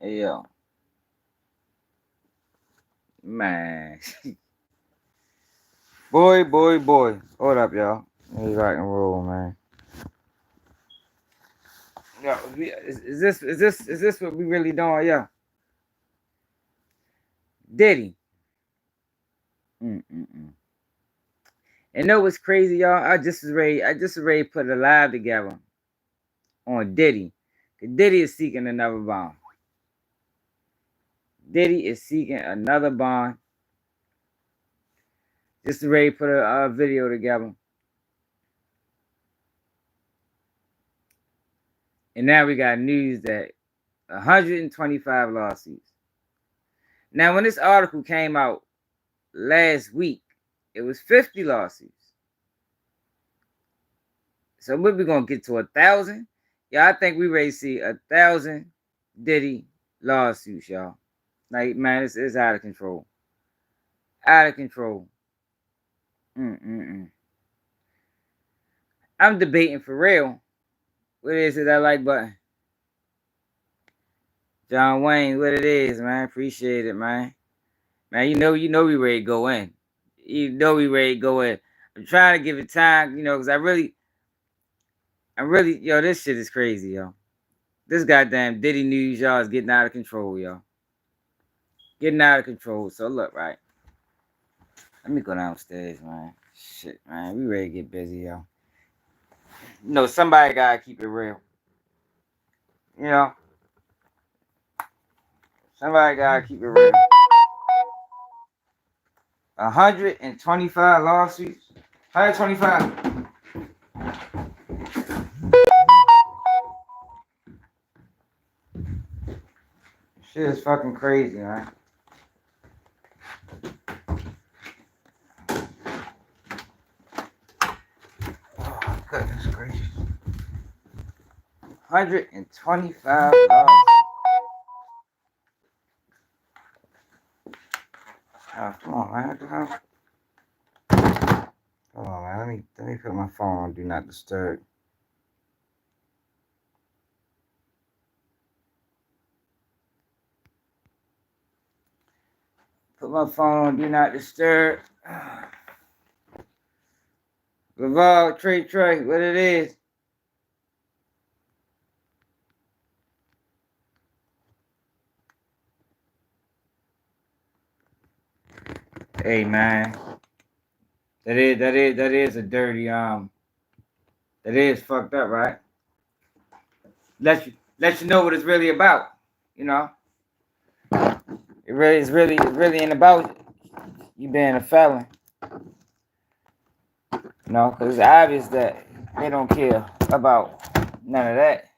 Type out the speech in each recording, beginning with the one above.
Hey, yo. Man. boy. Hold up, y'all. Hey, rock and roll, man. Yo, is this what we really doing, yo? Diddy. Mm-mm-mm. And know what's crazy, y'all? I just was ready to put a live together on Diddy. Diddy is seeking another bond. Diddy is seeking another bond. Just ready to put a video together. And now we got news that 125 lawsuits. Now, when this article came out last week, it was 50 lawsuits. So we're gonna get to 1,000. Yeah, I think we ready to see 1,000 Diddy lawsuits, y'all. Like, man, it's out of control. Out of control. Mm-mm-mm. I'm debating for real. What is it, that like button? John Wayne, what it is, man. Appreciate it, man. Man, you know we ready to go in. You know we ready to go in. I'm trying to give it time, because I'm really, yo, this shit is crazy, yo. This goddamn Diddy news, y'all, is getting out of control, y'all. Getting out of control. So look, right. Let me go downstairs, man. Shit, man. We ready to get busy, y'all. Somebody gotta keep it real. Somebody gotta keep it real. 125 lawsuits. 125. Shit is fucking crazy, man. Oh, goodness gracious. 125 lawsuits. Oh, come on, man. Hold on, man. Let me put my phone on Do Not Disturb. Put my phone on Do Not Disturb. Laval, Trey, what it is? Hey, man. That is a dirty, that is fucked up, right? Let you know what it's really about, It's really ain't about you being a felon. Because it's obvious that they don't care about none of that.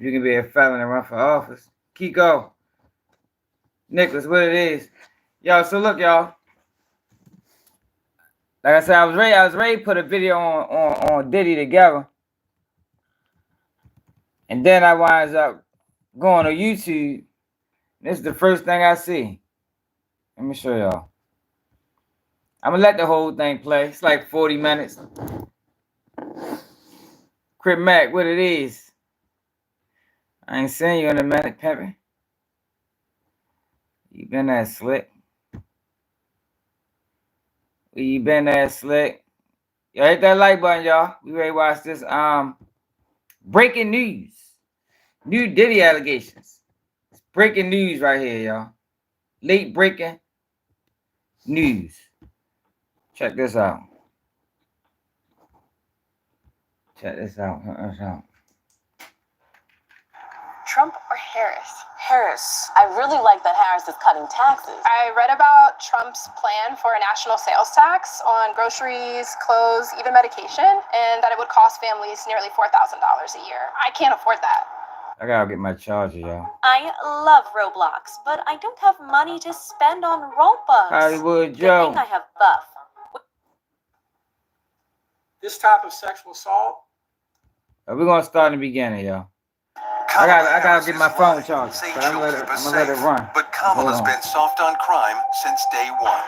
You can be a felon and run for office. Kiko, Nicholas, what it is. Yo, so look, y'all. Like I said, I was ready to put a video on Diddy together. And then I winds up going to YouTube. This is the first thing I see. Let me show y'all. I'm gonna let the whole thing play. It's like 40 minutes. Crip Mac, what it is. I ain't seen you in a minute, Peppy. You been that slick. You been that slick. Y'all hit that like button, y'all. We ready to watch this. Breaking news. New Diddy allegations. It's breaking news right here, y'all. Late breaking news. Check this out. Trump or Harris? Harris. I really like that Harris is cutting taxes. I read about Trump's plan for a national sales tax on groceries, clothes, even medication, and that it would cost families nearly $4,000 a year. I can't afford that. I gotta get my charger, y'all. I love Roblox, but I don't have money to spend on Robux. Hollywood Joe. Good thing I have Buff. This type of sexual assault. We're gonna start in the beginning, y'all. I gotta get my phone charged, but I'm gonna let it run. But Kamala's been soft on crime since day one.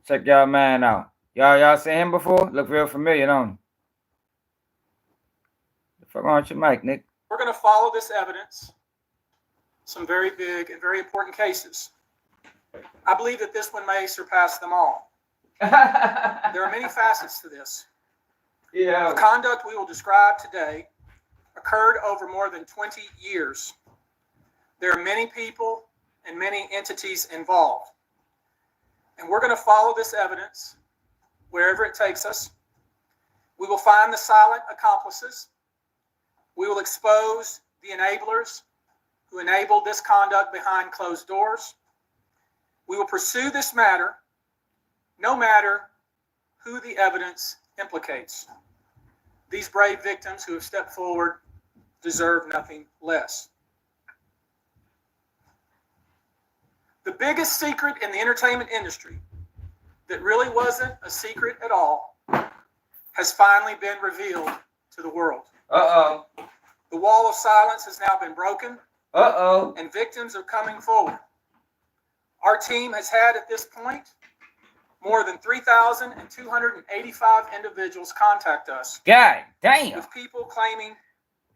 Check y'all man out. Y'all seen him before? Look real familiar, don't he? Fuck on your mic, Nick. We're going to follow this evidence, some very big and very important cases. I believe that this one may surpass them all. There are many facets to this. Yeah. The conduct we will describe today occurred over more than 20 years. There are many people and many entities involved. And we're going to follow this evidence wherever it takes us. We will find the silent accomplices. We will expose the enablers who enabled this conduct behind closed doors. We will pursue this matter no matter who the evidence implicates. These brave victims who have stepped forward deserve nothing less. The biggest secret in the entertainment industry that really wasn't a secret at all has finally been revealed to the world. Uh-oh. The wall of silence has now been broken. Uh-oh. And victims are coming forward. Our team has had at this point more than 3,285 individuals contact us. God damn. With people claiming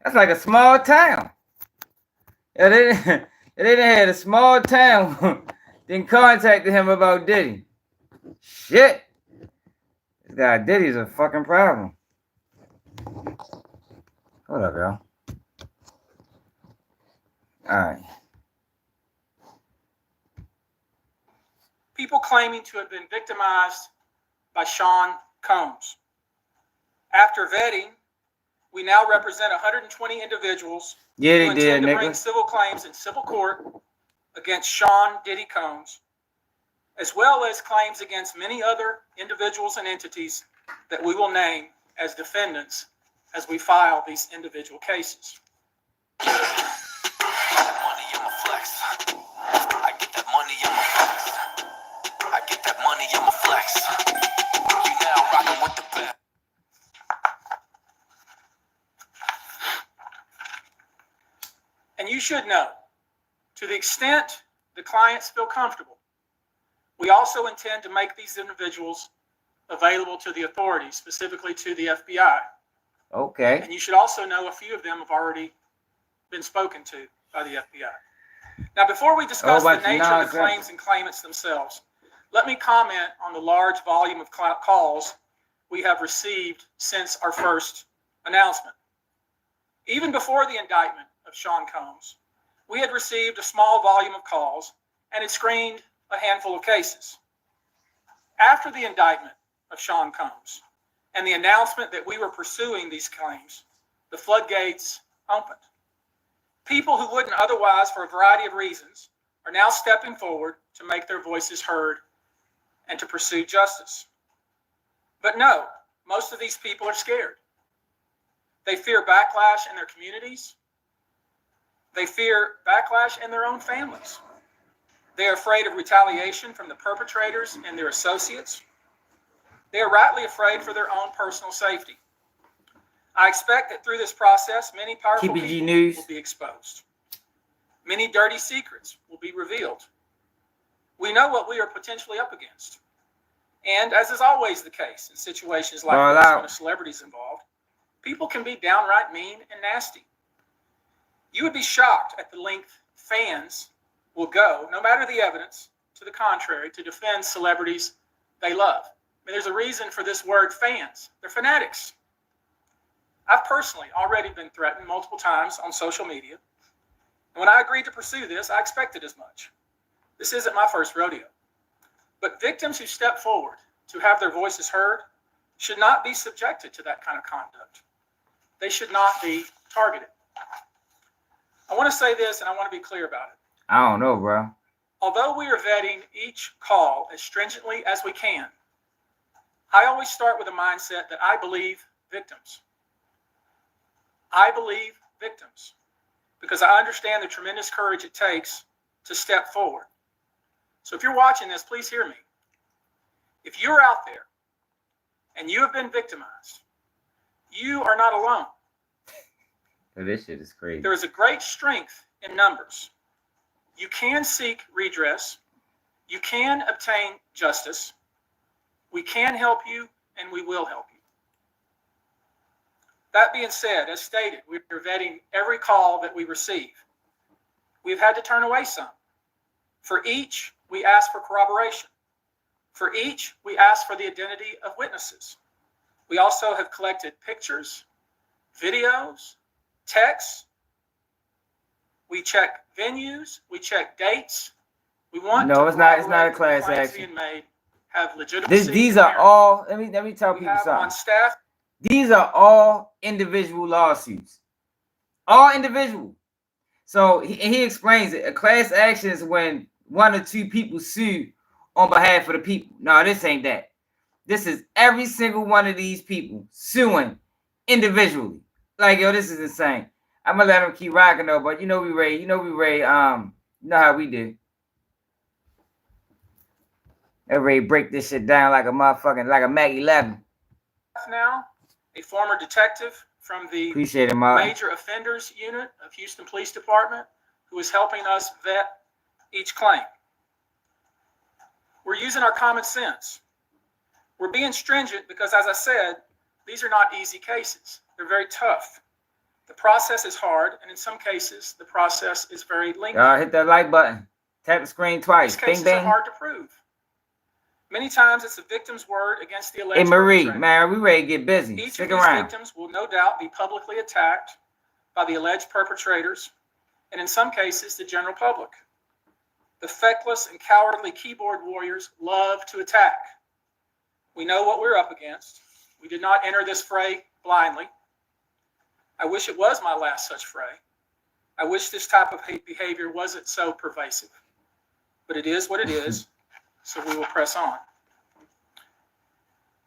that's like a small town. Yeah, they had a small town then contacted him about Diddy. Shit. This guy Diddy's a fucking problem. Hold up, y'all. Alright. people claiming to have been victimized by Sean Combs. After vetting, we now represent 120 individuals who intend to bring civil claims in civil court against Sean Diddy Combs, as well as claims against many other individuals and entities that we will name as defendants as we file these individual cases. And you should know, to the extent the clients feel comfortable, we also intend to make these individuals available to the authorities, specifically to the FBI. Okay. And you should also know a few of them have already been spoken to by the FBI. Now, before we discuss the nature of the claims and claimants themselves, let me comment on the large volume of calls we have received since our first announcement. Even before the indictment of Sean Combs, we had received a small volume of calls and had screened a handful of cases. After the indictment of Sean Combs and the announcement that we were pursuing these claims, the floodgates opened. People who wouldn't otherwise, for a variety of reasons, are now stepping forward to make their voices heard and to pursue justice. But no, most of these people are scared. They fear backlash in their communities. They fear backlash in their own families. They are afraid of retaliation from the perpetrators and their associates. They are rightly afraid for their own personal safety. I expect that through this process, many powerful people will be exposed. Many dirty secrets will be revealed. We know what we are potentially up against. And as is always the case in situations like this when a celebrity is involved, people can be downright mean and nasty. You would be shocked at the length fans will go, no matter the evidence, to the contrary, to defend celebrities they love. I mean, there's a reason for this word fans. They're fanatics. I've personally already been threatened multiple times on social media. And when I agreed to pursue this, I expected as much. This isn't my first rodeo. But victims who step forward to have their voices heard should not be subjected to that kind of conduct. They should not be targeted. I want to say this, and I want to be clear about it. I don't know, bro. Although we are vetting each call as stringently as we can, I always start with a mindset that I believe victims. I believe victims because I understand the tremendous courage it takes to step forward. So if you're watching this, please hear me. If you're out there and you have been victimized, you are not alone. This shit is crazy. There is a great strength in numbers. You can seek redress. You can obtain justice. We can help you, and we will help you. That being said, as stated, we are vetting every call that we receive. We've had to turn away some. For each, we ask for corroboration. For each, we ask for the identity of witnesses. We also have collected pictures, videos, texts. We check venues. We check dates. We want no, it's not a class action. Being made have legitimacy. These are all. Let me tell people something. On staff. These are all individual lawsuits. All individual. So he explains it. A class action is when one or two people sue on behalf of the people. No, this ain't that. This is every single one of these people suing individually. Like, yo, this is insane. I'm gonna let them keep rocking though, but you know we ready. You know how we do. They're ready to break this shit down like a motherfucking, like a Mac 11. Now, a former detective from the Major Offenders Unit of Houston Police Department who is helping us vet each claim. We're using our common sense. We're being stringent because, as I said, these are not easy cases. They're very tough. The process is hard, and in some cases, the process is very lengthy. Hit that like button. Tap the screen twice. These cases are hard to prove. Many times, it's the victim's word against the alleged. Hey, Marie, man, we ready to get busy. Each of these victims will no doubt be publicly attacked by the alleged perpetrators, and in some cases, the general public. The feckless and cowardly keyboard warriors love to attack. We know what we're up against. We did not enter this fray blindly. I wish it was my last such fray. I wish this type of behavior wasn't so pervasive. But it is what it is, so we will press on.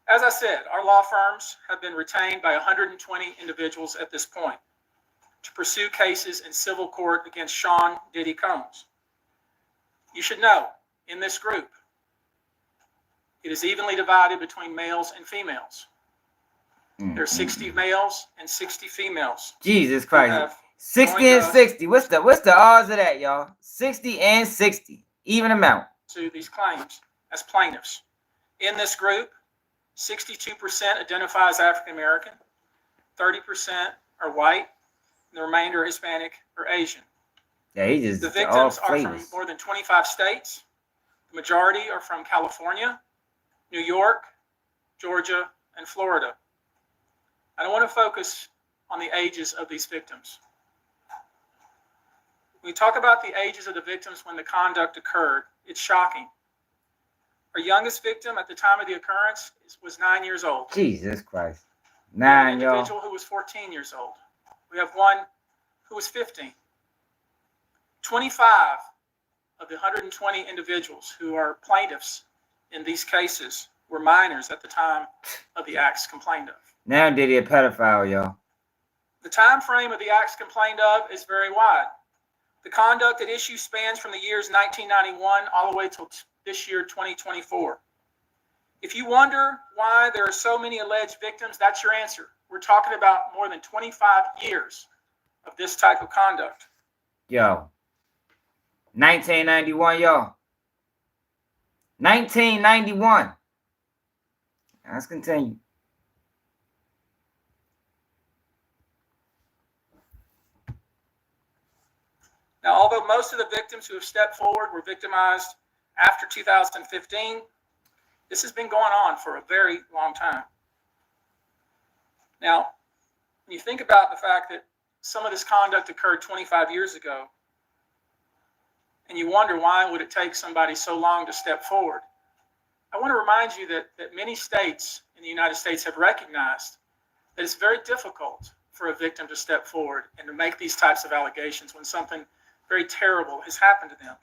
As I said, our law firms have been retained by 120 individuals at this point to pursue cases in civil court against Sean Diddy Combs. You should know, in this group, it is evenly divided between males and females. There are 60 males and 60 females. Jesus Christ. 60 and 60. What's the odds of that, y'all? 60 and 60. Even amount. To these claims as plaintiffs. In this group, 62% identify as African American, 30% are white, and the remainder are Hispanic or Asian. Yeah, the victims are from more than 25 states. The majority are from California, New York, Georgia, and Florida. I don't want to focus on the ages of these victims. When we talk about the ages of the victims when the conduct occurred, it's shocking. Our youngest victim at the time of the occurrence was 9 years old. Jesus Christ. 9, y'all. An individual who was 14 years old. We have one who was 15. 25 of the 120 individuals who are plaintiffs in these cases were minors at the time of the acts complained of. Now Diddy a pedophile, y'all. The time frame of the acts complained of is very wide. The conduct at issue spans from the years 1991 all the way till this year, 2024. If you wonder why there are so many alleged victims, that's your answer. We're talking about more than 25 years of this type of conduct. Yo. 1991, y'all. 1991. Let's continue. Now, although most of the victims who have stepped forward were victimized after 2015, this has been going on for a very long time. Now, when you think about the fact that some of this conduct occurred 25 years ago, and you wonder why would it take somebody so long to step forward, I want to remind you that many states in the United States have recognized that it's very difficult for a victim to step forward and to make these types of allegations when something very terrible has happened to them.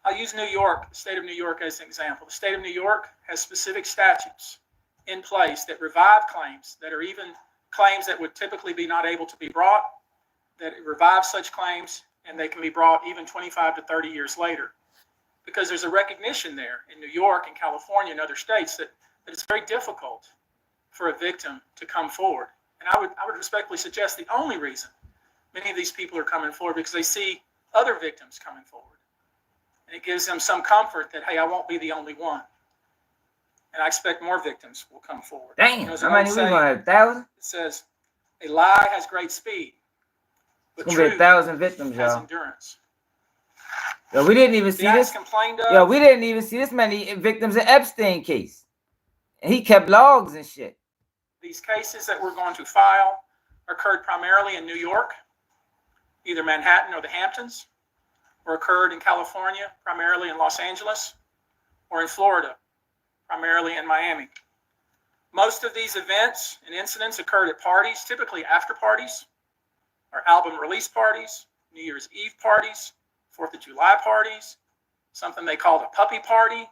I'll use New York, the state of New York, as an example. The state of New York has specific statutes in place that revive claims that are even claims that would typically be not able to be brought, that revive such claims, and they can be brought even 25 to 30 years later. Because there's a recognition there in New York and California and other states that it's very difficult for a victim to come forward. And I would respectfully suggest the only reason many of these people are coming forward because they see other victims coming forward. And it gives them some comfort that, hey, I won't be the only one. And I expect more victims will come forward. Damn, how many we want? 1,000? It says, A lie has great speed, but It's gonna be truth 1,000 victims, has y'all. endurance. Yo, we didn't even see The acts this. complained of. Yo, we didn't even see this many victims in Epstein case. And he kept logs and shit. These cases that we're going to file occurred primarily in New York, either Manhattan or the Hamptons, or occurred in California, primarily in Los Angeles, or in Florida, primarily in Miami. Most of these events and incidents occurred at parties, typically after parties, or album release parties, New Year's Eve parties, 4th of July parties, something they called a puppy party,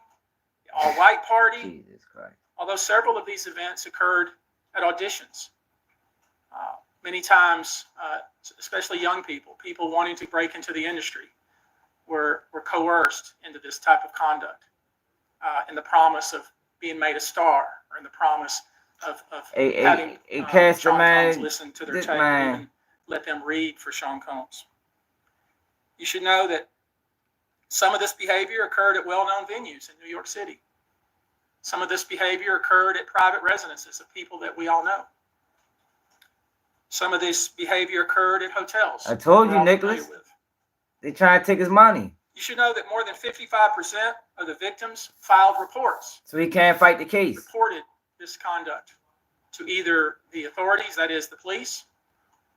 the all-white party. Jesus Christ. Although several of these events occurred at auditions. Many times, especially young people wanting to break into the industry, were coerced into this type of conduct in the promise of being made a star, or in the promise of having Sean Combs listen to their tape and even let them read for Sean Combs. You should know that some of this behavior occurred at well-known venues in New York City. Some of this behavior occurred at private residences of people that we all know. Some of this behavior occurred at hotels. I told you, Nicholas. They try to take his money. You should know that more than 55% of the victims filed reports. So he can't fight the case. Reported this conduct to either the authorities, that is the police,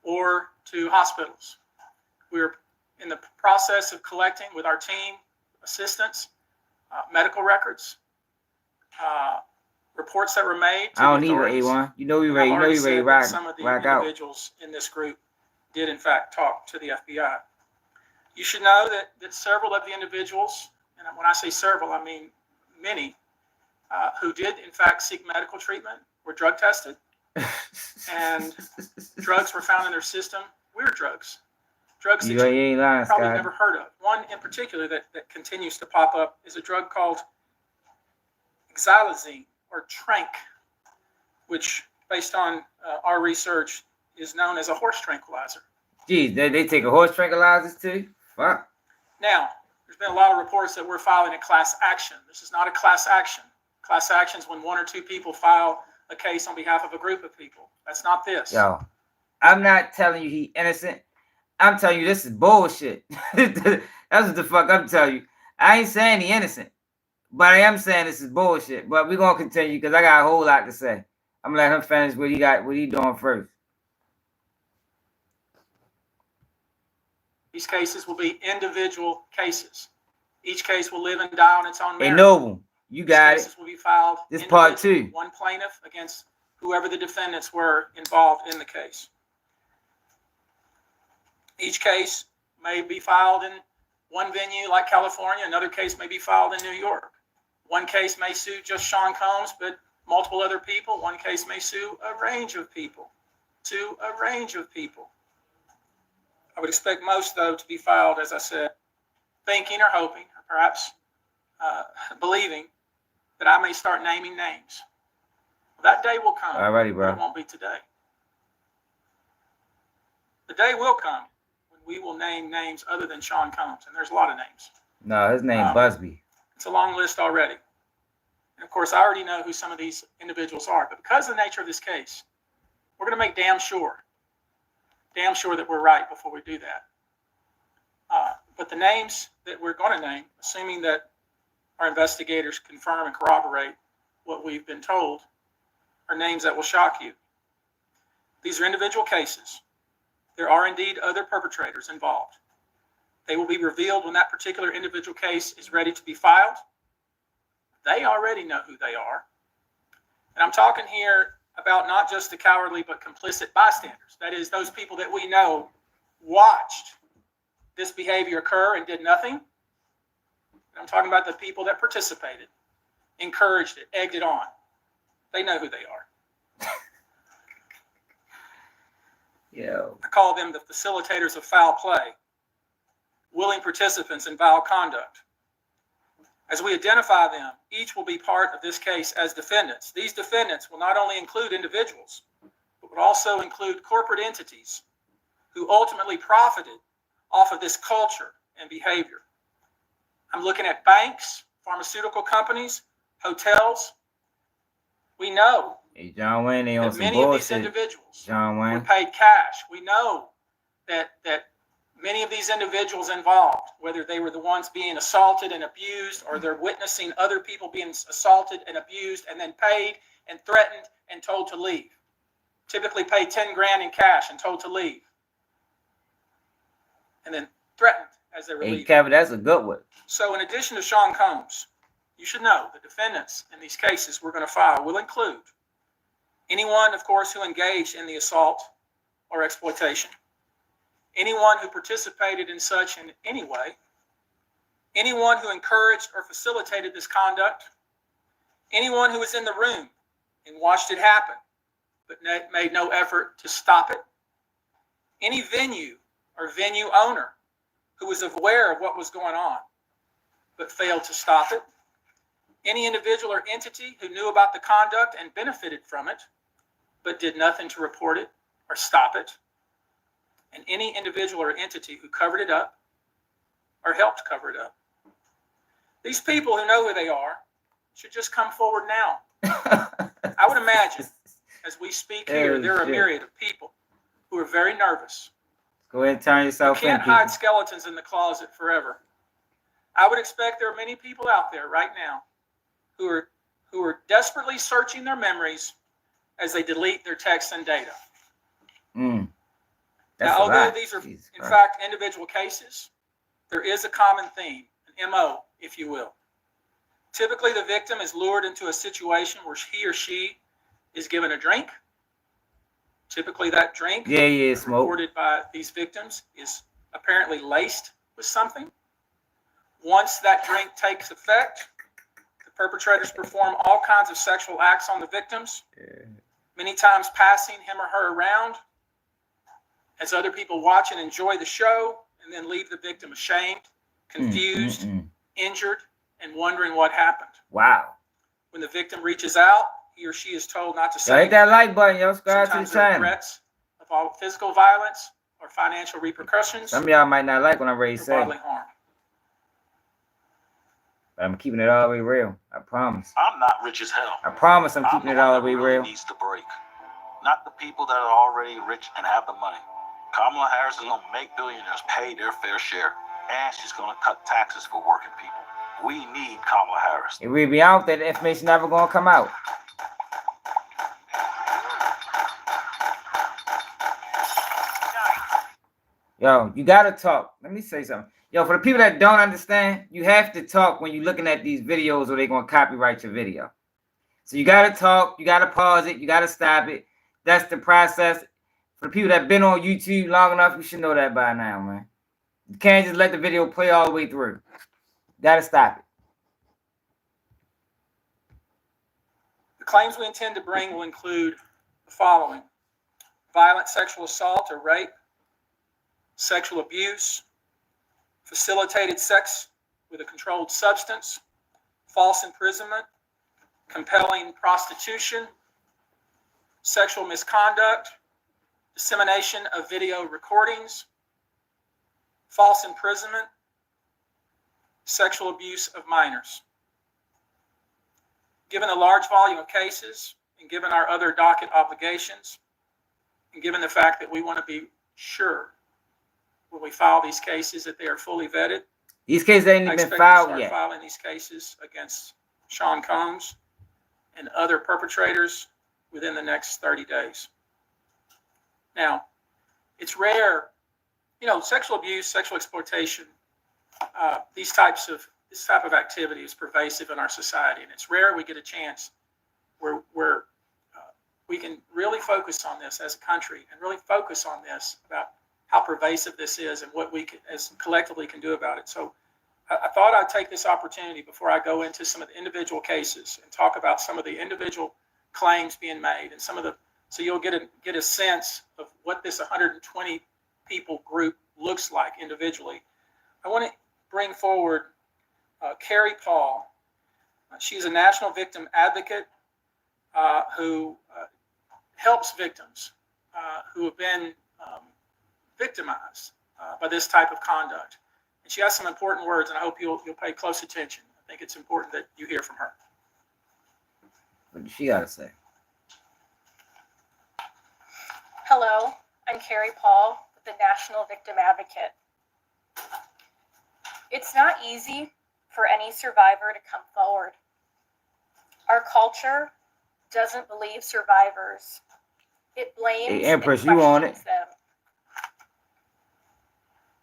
or to hospitals. We're in the process of collecting with our team assistants, medical records, reports that were made to I don't the need an authorities. A1. You know we ready. You know we ready. Rock, some of the rock out. individuals in this group did in fact talk to the FBI. You should know that several of the individuals, and when I say several, I mean many, who did in fact seek medical treatment were drug tested, and drugs were found in their system. Weird drugs that you ain't lying, probably Scott. never heard of. One in particular that continues to pop up is a drug called xylazine, or Trank, which, based on our research, is known as a horse tranquilizer. Geez, they take a horse tranquilizers too? Fuck. Now, there's been a lot of reports that we're filing a class action. This is not a class action. Class action is when one or two people file a case on behalf of a group of people. That's not this. Yo, I'm not telling you he innocent. I'm telling you this is bullshit. That's what the fuck I'm telling you. I ain't saying he innocent, but I am saying this is bullshit. But we're gonna continue because I got a whole lot to say. I'm gonna let him finish what he doing first. These cases will be individual cases. Each case will live and die on its own merit. Hey, Noble, you got These cases will be filed. This part two. One plaintiff against whoever the defendants were involved in the case. Each case may be filed in one venue like California. Another case may be filed in New York. One case may sue just Sean Combs, but multiple other people. One case may sue a range of people. I would expect most, though, to be filed, as I said, thinking or hoping, or perhaps believing that I may start naming names. That day will come. Alrighty, bro. But it won't be today. The day will come when we will name names other than Sean Combs, and there's a lot of names. No, his name Busby. It's a long list already. And of course, I already know who some of these individuals are. But because of the nature of this case, we're going to make damn sure that we're right before we do that. But the names that we're going to name, assuming that our investigators confirm and corroborate what we've been told, are names that will shock you. These are individual cases. There are indeed other perpetrators involved. They will be revealed when that particular individual case is ready to be filed. They already know who they are. And I'm talking here about not just the cowardly but complicit bystanders. That is, those people that we know watched this behavior occur and did nothing. And I'm talking about the people that participated, encouraged it, egged it on. They know who they are. Yo. I call them the facilitators of foul play, willing participants in vile conduct. As we identify them, each will be part of this case as defendants. These defendants will not only include individuals, but will also include corporate entities who ultimately profited off of this culture and behavior. I'm looking at banks, pharmaceutical companies, hotels. We know Hey, John Wayne, they on that some many of these bullshit. individuals John were Wayne. paid cash. We know that many of these individuals involved, whether they were the ones being assaulted and abused, or they're witnessing other people being assaulted and abused, and then paid and threatened and told to leave. Typically paid 10 grand in cash and told to leave. And then threatened as they were leaving. Hey, Kevin, that's a good one. So in addition to Sean Combs, you should know the defendants in these cases we're going to file will include anyone, of course, who engaged in the assault or exploitation, anyone who participated in such in any way, anyone who encouraged or facilitated this conduct, anyone who was in the room and watched it happen but made no effort to stop it, any venue or venue owner who was aware of what was going on but failed to stop it, any individual or entity who knew about the conduct and benefited from it but did nothing to report it or stop it, and any individual or entity who covered it up or helped cover it up. These people who know who they are should just come forward now. I would imagine, as we speak here, there are a myriad of people who are very nervous. Go ahead and turn yourself in. You can't hide skeletons in the closet forever. I would expect there are many people out there right now who are desperately searching their memories as they delete their texts and data. Now, although these are, in fact, individual cases, there is a common theme, an MO, if you will. Typically, the victim is lured into a situation where he or she is given a drink. Typically, that drink, reported by these victims, is apparently laced with something. Once that drink takes effect, the perpetrators perform all kinds of sexual acts on the victims, many times passing him or her around as other people watch and enjoy the show, and then leave the victim ashamed, confused, injured, and wondering what happened. Wow. When the victim reaches out, he or she is told not to say hit that like button, yo. Subscribe to the Sometimes there are channel. threats of all physical violence or financial repercussions. Some of y'all might not like what I'm ready to say. Bodily harm. But I'm keeping it all the way real. I promise. I'm not rich as hell. I promise I'm keeping it all the way real. Needs to break. Not the people that are already rich and have the money. Kamala Harris is going to make billionaires pay their fair share. And she's going to cut taxes for working people. We need Kamala Harris. If we be out there, the information never going to come out. Yo, you got to talk. Let me say something. Yo, for the people that don't understand, you have to talk when you're looking at these videos or they're going to copyright your video. So you got to talk. You got to pause it. You got to stop it. That's the process. For the people that been on YouTube long enough, you should know that by now, man. You can't just let the video play all the way through. You got to stop it. The claims we intend to bring will include the following: violent sexual assault or rape, sexual abuse, facilitated sex with a controlled substance, false imprisonment, compelling prostitution, sexual misconduct, dissemination of video recordings, false imprisonment, sexual abuse of minors. Given the large volume of cases, and given our other docket obligations, and given the fact that we want to be sure when we file these cases that they are fully vetted, these cases ain't even been filed yet. Filing these cases against Sean Combs and other perpetrators within the next 30 days. Now, it's rare, sexual abuse, sexual exploitation, this type of activity is pervasive in our society, and it's rare we get a chance where we can really focus on this as a country and really focus on this about how pervasive this is and what we can, as collectively can do about it. So I thought I'd take this opportunity before I go into some of the individual cases and talk about some of the individual claims being made and so you'll get a sense of what this 120 people group looks like individually. I want to bring forward Carrie Paul. She's a national victim advocate who helps victims who have been victimized by this type of conduct. And she has some important words, and I hope you'll pay close attention. I think it's important that you hear from her. What does she got to say? Hello, I'm Carrie Paul with the National Victim Advocate. It's not easy for any survivor to come forward. Our culture doesn't believe survivors. It blames Hey, Empress, and you on it? questions them.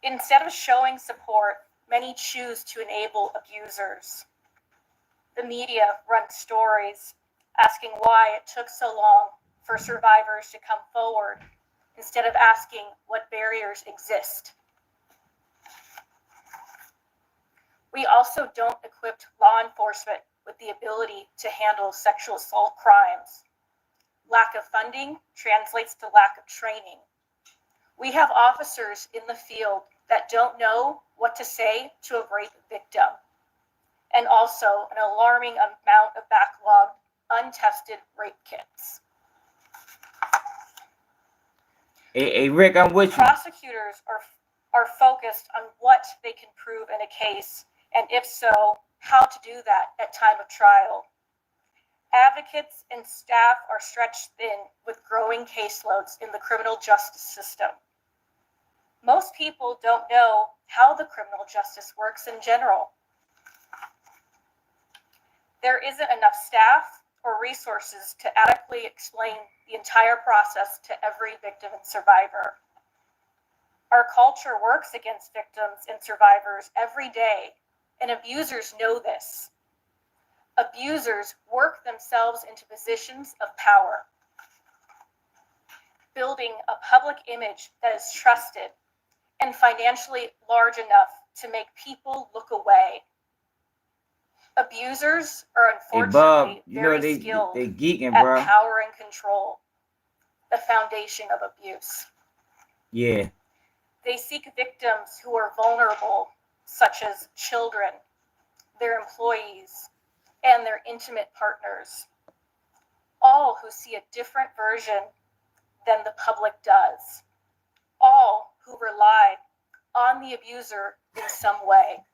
Instead of showing support, many choose to enable abusers. The media runs stories asking why it took so long for survivors to come forward instead of asking what barriers exist. We also don't equip law enforcement with the ability to handle sexual assault crimes. Lack of funding translates to lack of training. We have officers in the field that don't know what to say to a rape victim, and also an alarming amount of backlogged, untested rape kits. Hey, Rick, I'm with you. Prosecutors are focused on what they can prove in a case, and if so, how to do that at time of trial. Advocates and staff are stretched thin with growing caseloads in the criminal justice system. Most people don't know how the criminal justice works in general. There isn't enough staff or resources to adequately explain the entire process to every victim and survivor. Our culture works against victims and survivors every day, and abusers know this. Abusers work themselves into positions of power, building a public image that is trusted and financially large enough to make people look away. Abusers are unfortunately very skilled they geeking, at bro. power and control, the foundation of abuse. Yeah. They seek victims who are vulnerable, such as children, their employees, and their intimate partners, all who see a different version than the public does, all who rely on the abuser in some way.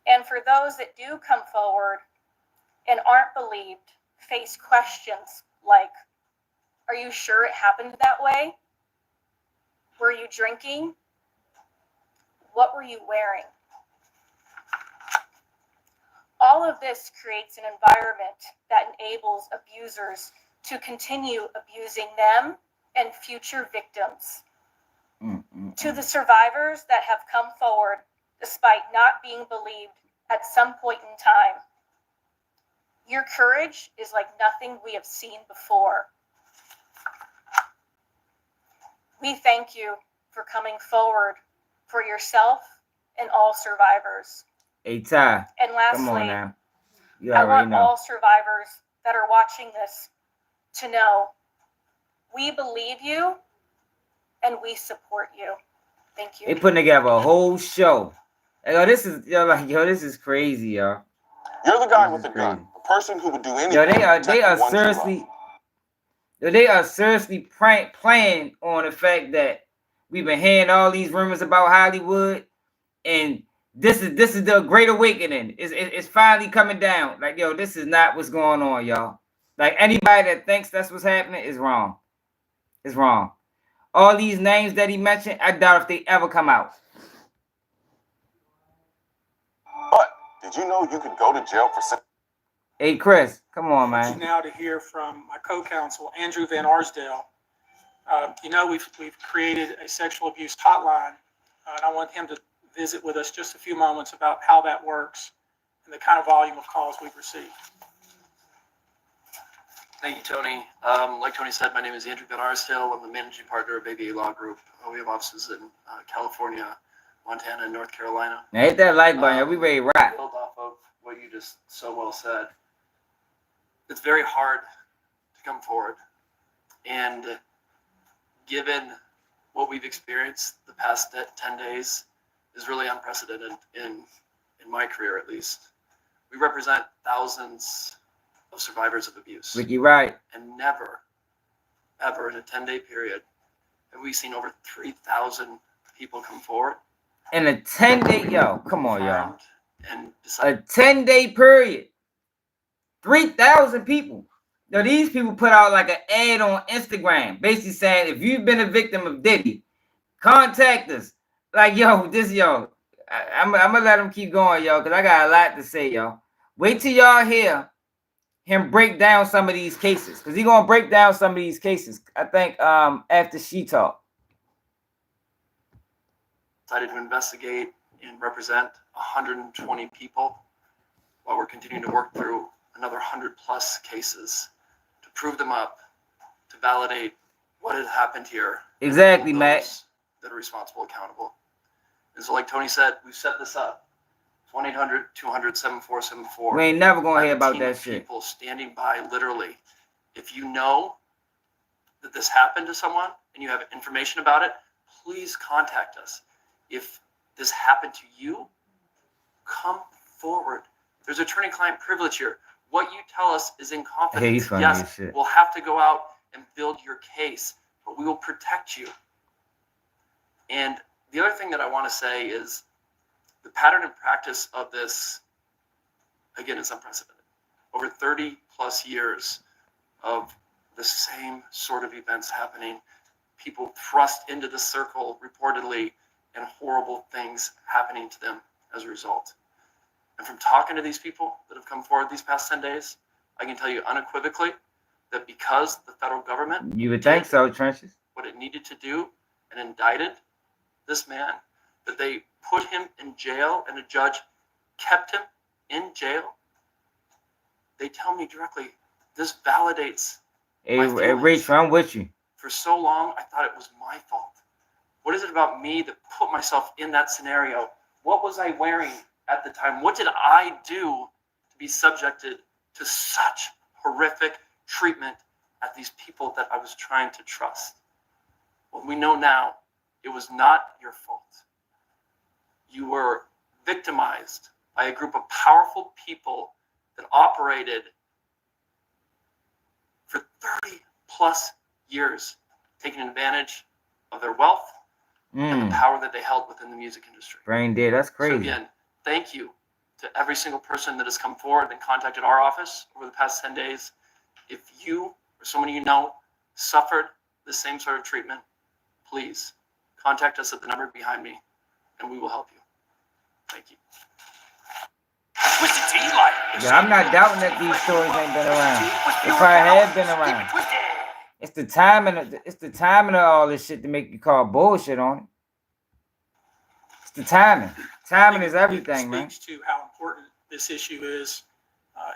And for those that do come forward and aren't believed, face questions like, are you sure it happened that way? Were you drinking? What were you wearing? All of this creates an environment that enables abusers to continue abusing them and future victims. To the survivors that have come forward despite not being believed at some point in time, your courage is like nothing we have seen before. We thank you for coming forward for yourself and all survivors. Hey, Ty. And lastly, come on now. You I already want know. all survivors that are watching this to know we believe you and we support you. Thank you. They putting together a whole show. Yo, this is crazy, y'all. You're the guy with the gun, the person who would do anything. Yo, they are seriously playing on the fact that we've been hearing all these rumors about Hollywood, and this is the Great Awakening. It's finally coming down. Like, yo, this is not what's going on, y'all. Like, anybody that thinks that's what's happening is wrong. It's wrong. All these names that he mentioned, I doubt if they ever come out. But did you know you could go to jail for? Hey, Chris, come on, I want man. you now to hear from my co-counsel, Andrew Van Arsdale. We've created a sexual abuse hotline, and I want him to visit with us just a few moments about how that works and the kind of volume of calls we've received. Thank you, Tony. Like Tony said, my name is Andrew Van Arsdale. I'm the managing partner of ABA Law Group. We have offices in California, Montana, and North Carolina. Now hit that like button. We ready to rock. Build off of what you just so well said. It's very hard to come forward. And given what we've experienced the past 10 days is really unprecedented in my career, at least. We represent thousands of survivors of abuse. Ricky, right. And never, ever in a 10-day period have we seen over 3,000 people come forward. In a 10-day, yo, come on, y'all. And a 10-day period. 3,000 people. Now, these people put out like an ad on Instagram, basically saying, if you've been a victim of Diddy, contact us. Like, yo, I'm gonna let him keep going, yo, because I got a lot to say, y'all. Wait till y'all hear him break down some of these cases, because he's gonna break down some of these cases. I think after she talk. Decided to investigate and represent 120 people while we're continuing to work through another 100 plus cases to prove them up, to validate what had happened here. Exactly, Matt. That are responsible, accountable. And so, like Tony said, we've set this up. 1-800-200-7474. We ain't never gonna hear about that shit. People standing by, literally. If you know that this happened to someone and you have information about it, please contact us. If this happened to you, come forward. There's attorney-client privilege here. What you tell us is in confidence. Yes, we'll have to go out and build your case, but we will protect you. And the other thing that I want to say is the pattern and practice of this, again, is unprecedented. Over 30 plus years of the same sort of events happening, people thrust into the circle reportedly, and horrible things happening to them as a result. And from talking to these people that have come forward these past 10 days, I can tell you unequivocally that because the federal government, you would think so, Trenches, what it needed to do and indicted this man, that they put him in jail and a judge kept him in jail. They tell me directly, this validates my feelings. Rachel, I'm with you. For so long, I thought it was my fault. What is it about me that put myself in that scenario? What was I wearing at the time? What did I do to be subjected to such horrific treatment at these people that I was trying to trust? Well, we know now it was not your fault. You were victimized by a group of powerful people that operated for 30 plus years, taking advantage of their wealth and the power that they held within the music industry. Brain dead, that's crazy. So again, thank you to every single person that has come forward and contacted our office over the past 10 days. If you or someone you know suffered the same sort of treatment, please contact us at the number behind me and we will help you. Thank you. Yeah, I'm not doubting that these stories ain't been around. They probably have been around. It's the timing of all this shit to make you call bullshit on it. It's the timing. Timing is everything, man. It speaks to how important this issue is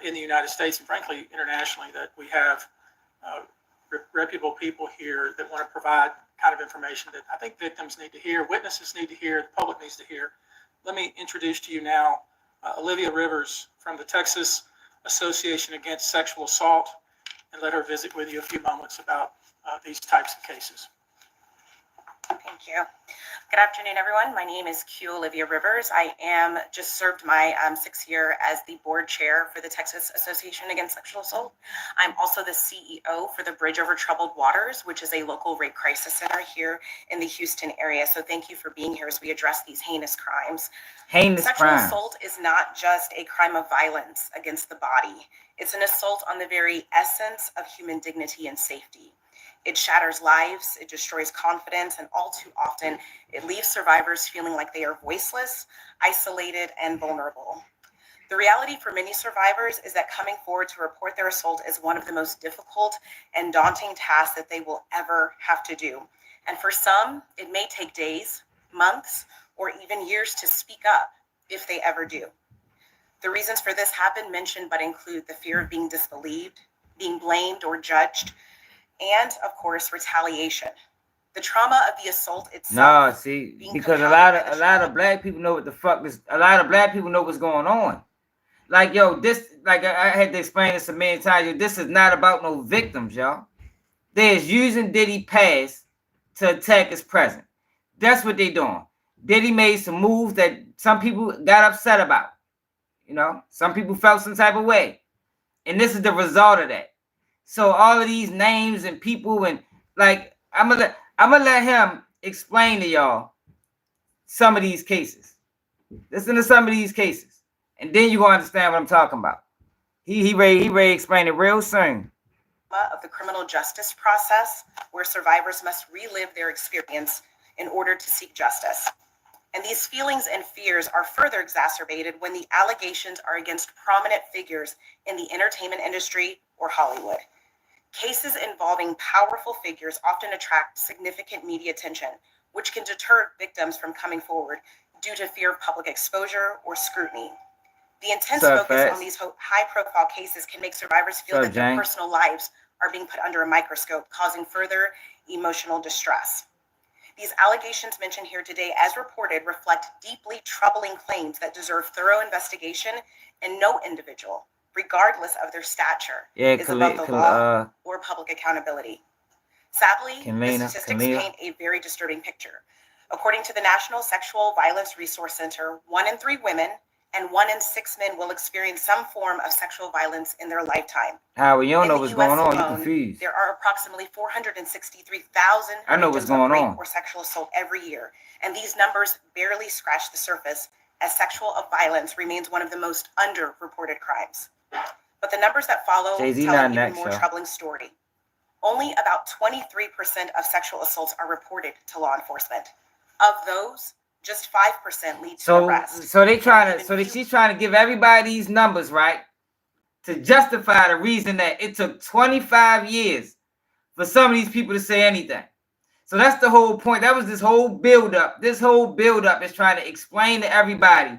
in the United States and frankly internationally, that we have reputable people here that want to provide kind of information that I think victims need to hear, witnesses need to hear, the public needs to hear. Let me introduce to you now Olivia Rivers from the Texas Association Against Sexual Assault, and let her visit with you a few moments about these types of cases. Thank you. Good afternoon, everyone. My name is Q. Olivia Rivers. I am just served my 6th year as the board chair for the Texas Association Against Sexual Assault. I'm also the CEO for the Bridge Over Troubled Waters, which is a local rape crisis center here in the Houston area. So thank you for being here as we address these heinous crimes. Sexual assault is not just a crime of violence against the body. It's an assault on the very essence of human dignity and safety. It shatters lives, it destroys confidence, and all too often, it leaves survivors feeling like they are voiceless, isolated, and vulnerable. The reality for many survivors is that coming forward to report their assault is one of the most difficult and daunting tasks that they will ever have to do. And for some, it may take days, months, or even years to speak up, if they ever do. The reasons for this have been mentioned, but include the fear of being disbelieved, being blamed or judged, and of course, retaliation. The trauma of the assault itself. No, see, because a lot of black people know what the fuck this. A lot of black people know what's going on. Like, yo, this, like I had to explain this a million times. Yo, this is not about no victims, y'all. They're using Diddy past to attack his present. That's what they doing. Diddy made some moves that some people got upset about. You know, some people felt some type of way, and this is the result of that. So all of these names and people, and like I'm gonna let him explain to y'all some of these cases. Listen to some of these cases, and then you're gonna understand what I'm talking about. He ready to explain it real soon. trauma of the criminal justice process, where survivors must relive their experience in order to seek justice. And these feelings and fears are further exacerbated when the allegations are against prominent figures in the entertainment industry or Hollywood. Cases involving powerful figures often attract significant media attention, which can deter victims from coming forward due to fear of public exposure or scrutiny. The intense focus on these high-profile cases can make survivors feel that their personal lives are being put under a microscope, causing further emotional distress. These allegations mentioned here today, as reported, reflect deeply troubling claims that deserve thorough investigation, and no individual, regardless of their stature, is above the law or public accountability. Sadly, the statistics paint a very disturbing picture. According to the National Sexual Violence Resource Center, 1 in 3 women and 1 in 6 men will experience some form of sexual violence in their lifetime. Howard, you don't know what's going on. You're confused. There are approximately 463,000 victims of rape or sexual assault every year, and these numbers barely scratch the surface, as sexual violence remains one of the most underreported crimes. But the numbers that follow tell an even more troubling story. Only about 23% of sexual assaults are reported to law enforcement. Of those, just 5% lead to arrest. So she's trying to give everybody these numbers, right? To justify the reason that it took 25 years for some of these people to say anything. So that's the whole point. That was this whole buildup. This whole buildup is trying to explain to everybody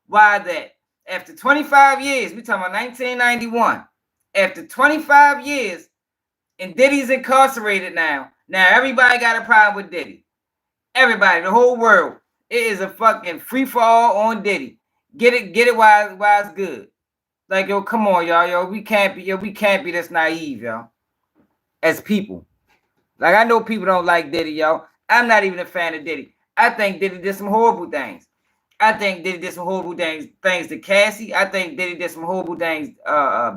why that after 25 years, we're talking about 1991, after 25 years, and Diddy's incarcerated now. Now everybody got a problem with Diddy. Everybody, the whole world. It is a fucking free-for-all on Diddy. Get it while it's good. Like, yo, come on, y'all. We can't be this naive, y'all. As people. Like, I know people don't like Diddy, y'all. I'm not even a fan of Diddy. I think Diddy did some horrible things. I think Diddy did some horrible things to Cassie. I think Diddy did some horrible things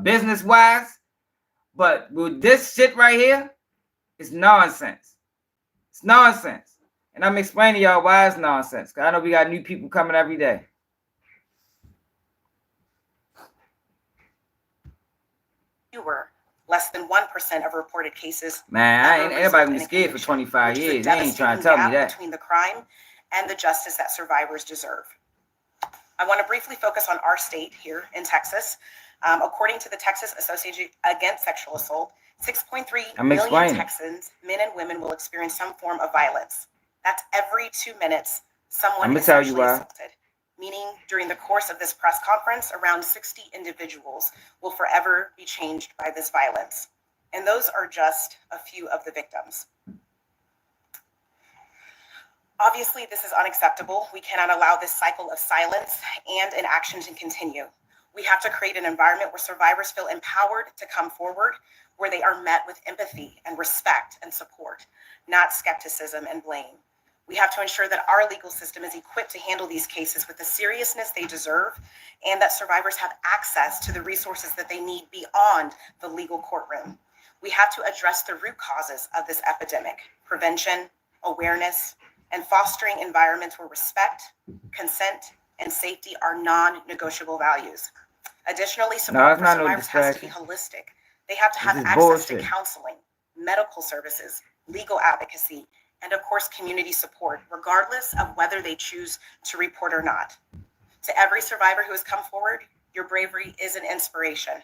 business-wise. But with this shit right here, it's nonsense. It's nonsense. And I'm explaining to y'all why it's nonsense. Because I know we got new people coming every day. Fewer, less than 1% of reported cases. Man, ain't anybody gonna be scared for 25 years. They ain't trying to tell me that. Between the crime and the justice that survivors deserve. I want to briefly focus on our state here in Texas. According to the Texas Association Against Sexual Assault, 6.3 million Texans, men and women, will experience some form of violence. That's every 2 minutes someone is sexually assaulted. Meaning, during the course of this press conference, around 60 individuals will forever be changed by this violence. And those are just a few of the victims. Obviously, this is unacceptable. We cannot allow this cycle of silence and inaction to continue. We have to create an environment where survivors feel empowered to come forward, where they are met with empathy and respect and support, not skepticism and blame. We have to ensure that our legal system is equipped to handle these cases with the seriousness they deserve, and that survivors have access to the resources that they need beyond the legal courtroom. We have to address the root causes of this epidemic: prevention, awareness, and fostering environments where respect, consent, and safety are non-negotiable values. Additionally, support for survivors has to be holistic. They have to have access to counseling, medical services, legal advocacy, and of course, community support, regardless of whether they choose to report or not. To every survivor who has come forward, your bravery is an inspiration.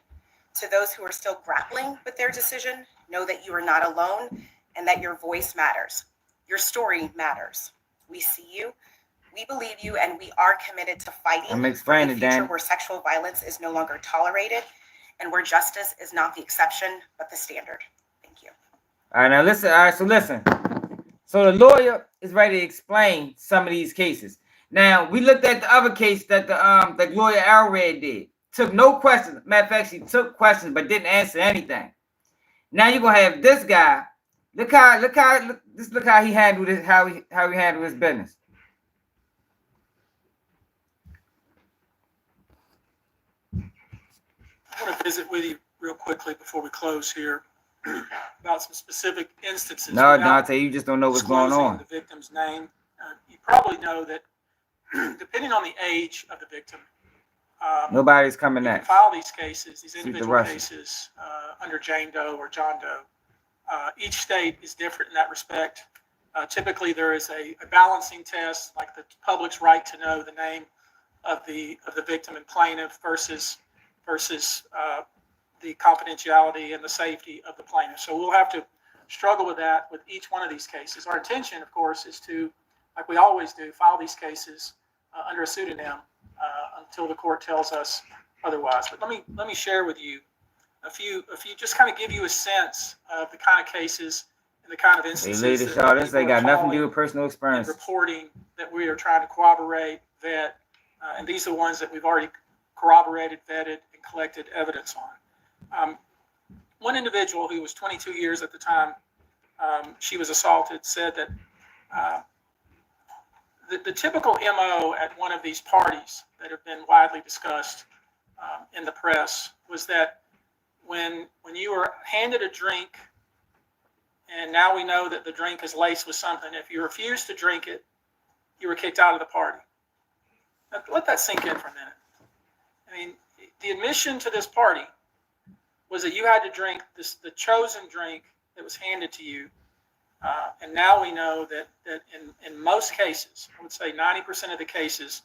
To those who are still grappling with their decision, know that you are not alone and that your voice matters. Your story matters. We see you, we believe you, and we are committed to fighting for a future where sexual violence is no longer tolerated and where justice is not the exception, but the standard. Thank you. All right, now listen. All right, so listen. So the lawyer is ready to explain some of these cases. Now, we looked at the other case that the lawyer Alred did. Took no questions. Matter of fact, she took questions but didn't answer anything. Now you're gonna have this guy. Look how he handled it, how he handled his business. I want to visit with you real quickly before we close here about some specific instances. No, Dante, you just don't know what's going on. The victim's name. You probably know that depending on the age of the victim, Nobody's coming you can next. file these cases, these Shoot the individual Russians. cases under Jane Doe or John Doe. Each state is different in that respect. Typically, there is a balancing test, like the public's right to know the name of the victim and plaintiff versus the confidentiality and the safety of the plaintiff. So we'll have to struggle with that with each one of these cases. Our intention, of course, is to, like we always do, file these cases under a pseudonym until the court tells us otherwise. But let me share with you a few, just kind of give you a sense of the kind of cases and the kind of instances. Hey, ladies, y'all, this ain't got nothing to do with personal experience. Reporting that we are trying to corroborate, vet, and these are the ones that we've already corroborated, vetted, and collected evidence on. One individual who was 22 years at the time she was assaulted said that the typical MO at one of these parties that have been widely discussed in the press was that when you were handed a drink, and now we know that the drink is laced with something, if you refused to drink it, you were kicked out of the party. Now, let that sink in for a minute. I mean, the admission to this party was that you had to drink the chosen drink that was handed to you. And now we know that in most cases, I would say 90% of the cases,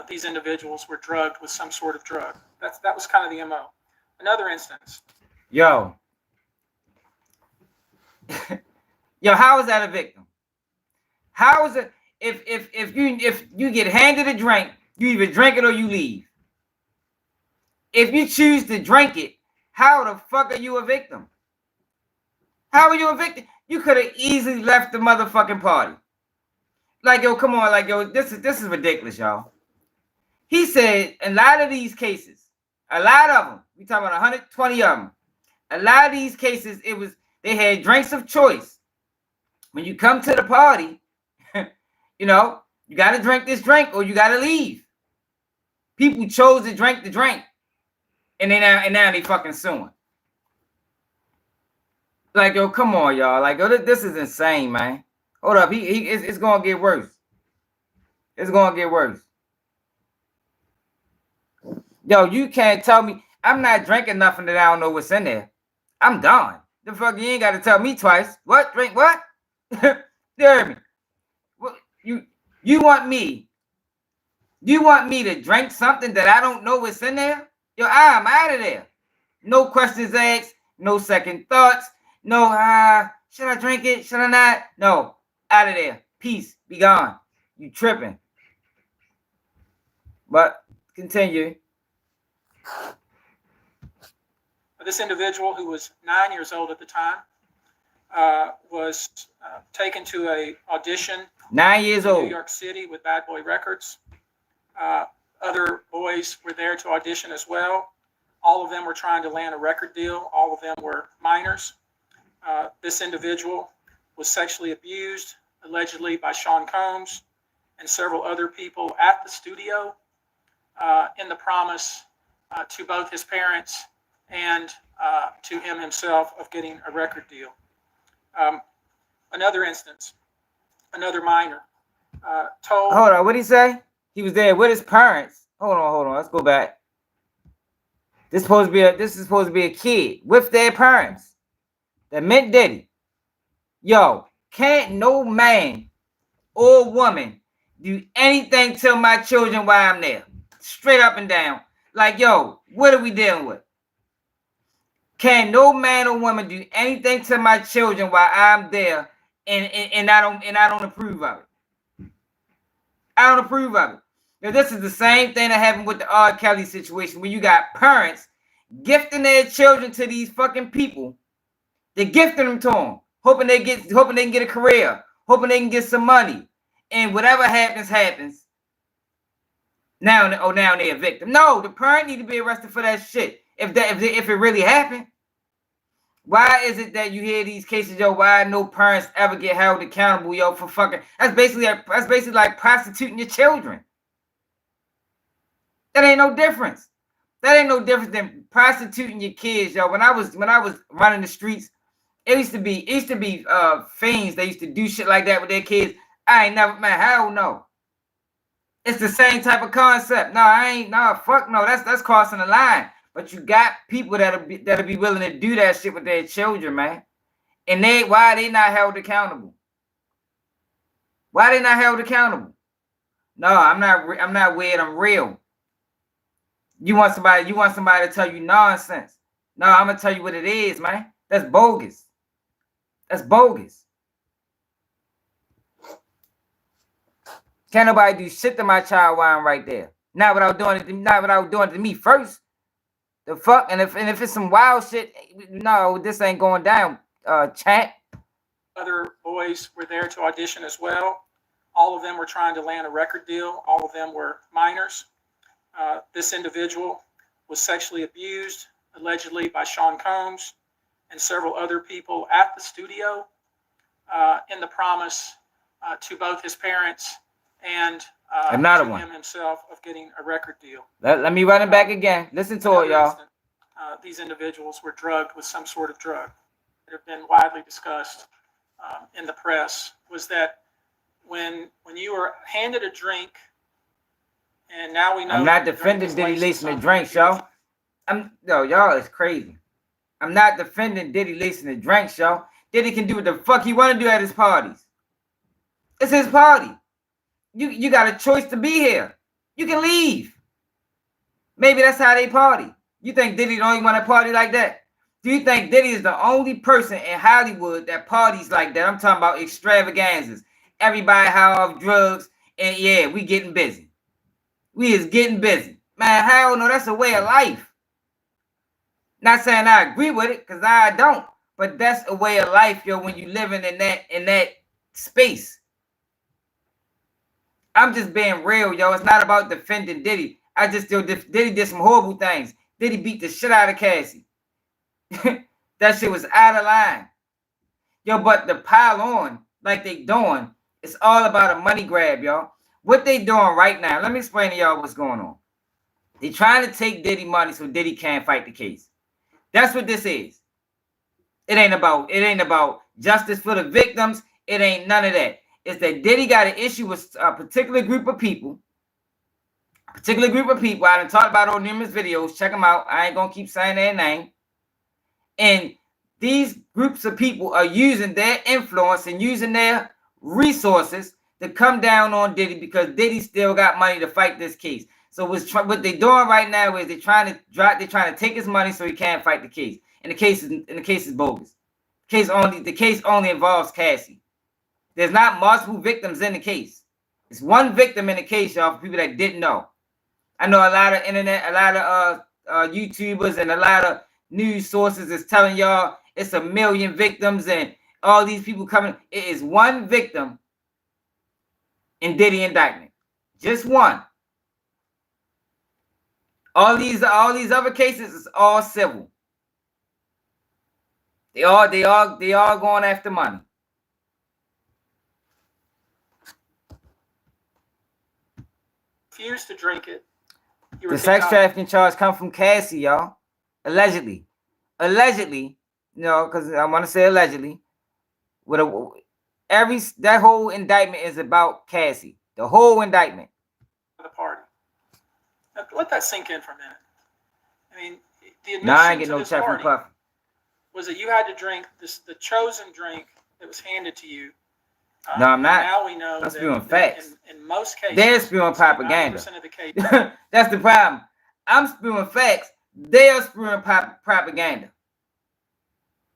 these individuals were drugged with some sort of drug. That was kind of the MO. Another instance. Yo, how is that a victim? How is it if you get handed a drink, you either drink it or you leave? If you choose to drink it, how the fuck are you a victim? How are you a victim? You could have easily left the motherfucking party. Like, yo, come on, like, yo, this is ridiculous, y'all. He said a lot of these cases, a lot of them, we talking about 120 of them. A lot of these cases, they had drinks of choice. When you come to the party, you know, you got to drink this drink or you got to leave. People chose to drink the drink, and now they fucking suing. Like, yo, come on, y'all. Like, yo, this is insane, man. Hold up, it's gonna get worse. It's gonna get worse. Yo, you can't tell me I'm not drinking nothing that I don't know what's in there. I'm done. The fuck, you ain't got to tell me twice. What? Drink what? You heard me. What, you want me? You want me to drink something that I don't know what's in there? Yo, I'm out of there. No questions asked. No second thoughts. No, should I drink it? Should I not? No, out of there. Peace. Be gone. You tripping. But continue. This individual, who was 9 years old at the time, was taken to a audition. 9 years old. New York City with Bad Boy Records. Other boys were there to audition as well. All of them were trying to land a record deal. All of them were minors. This individual was sexually abused, allegedly by Sean Combs and several other people at the studio, in the promise to both his parents and to him himself of getting a record deal. Another instance, another minor told. Hold on, what did he say? He was there with his parents. Hold on. Let's go back. This is supposed to be a kid with their parents that meant Diddy. Yo, can't no man or woman do anything to my children while I'm there. Straight up and down. Like, yo, what are we dealing with? Can no man or woman do anything to my children while I'm there and I don't approve of it? I don't approve of it. Now, this is the same thing that happened with the R. Kelly situation, where you got parents gifting their children to these fucking people. They're gifting them to them, hoping they can get a career, hoping they can get some money, and whatever happens. Now they're a victim. No, the parent need to be arrested for that shit. If it really happened. Why is it that you hear these cases, yo? Why no parents ever get held accountable, yo, for fucking? That's basically like prostituting your children. That ain't no difference. That ain't no difference than prostituting your kids, yo. When I was running the streets, it used to be fiends. They used to do shit like that with their kids. I ain't never, man, hell no. It's the same type of concept. No, I ain't. No, fuck no. That's crossing the line. But you got people that'll be willing to do that shit with their children, man. And why are they not held accountable? Why are they not held accountable? No, I'm not weird. I'm real. You want somebody to tell you nonsense. No, I'm gonna tell you what it is, man. That's bogus. That's bogus. Can't nobody do shit to my child while I'm right there. Not without doing it to me first. The fuck? And if it's some wild shit, no, this ain't going down, champ. Other boys were there to audition as well. All of them were trying to land a record deal. All of them were minors. This individual was sexually abused, allegedly by Sean Combs and several other people at the studio, in the promise to both his parents and Another to one. him himself of getting a record deal. Let me run it back again. Listen to it, y'all. These individuals were drugged with some sort of drug that have been widely discussed in the press. Was that when you were handed a drink, and now we know. I'm not defending Diddy lacing the drinks, y'all. Y'all is crazy. I'm not defending Diddy lacing the drinks, y'all. Diddy can do what the fuck he want to do at his parties. It's his party. You got a choice to be here. You can leave. Maybe that's how they party. You think Diddy the only one that party like that? Do you think Diddy is the only person in Hollywood that parties like that? I'm talking about extravaganzas. Everybody high off drugs, and yeah, we getting busy. We is getting busy. Man, hell no, that's a way of life. Not saying I agree with it, because I don't. But that's a way of life, yo, when you living in that space. I'm just being real, yo. It's not about defending Diddy. I just feel Diddy did some horrible things. Diddy beat the shit out of Cassie. That shit was out of line. Yo, but the pile on, like they doing, it's all about a money grab, y'all. What they doing right now, let me explain to y'all what's going on. They trying to take Diddy money so Diddy can't fight the case. That's what this is. It ain't about justice for the victims. It ain't none of that. It's that Diddy got an issue with a particular group of people. I done talked about on numerous videos. Check them out. I ain't gonna keep saying their name. And these groups of people are using their influence and using their resources to come down on Diddy because Diddy still got money to fight this case. So what they're doing right now is they're trying to take his money so he can't fight the case. And the case is bogus. The case only involves Cassie. There's not multiple victims in the case. It's one victim in the case, y'all, for people that didn't know. I know a lot of YouTubers and a lot of news sources is telling y'all it's 1 million victims and all these people coming. It is one victim in Diddy indictment. Just one. All these other cases is all civil. They all going after money. Refused to drink it. The sex trafficking charge come from Cassie, y'all. Allegedly, because I want to say allegedly. That whole indictment is about Cassie. The whole indictment. The party. Now, let that sink in for a minute. I mean, the admission to this party was that you had to drink the chosen drink that was handed to you. No, I'm not. Now we know I'm spewing facts. In most cases, they're spewing propaganda. 90% of the case. That's the problem. I'm spewing facts. They're spewing propaganda.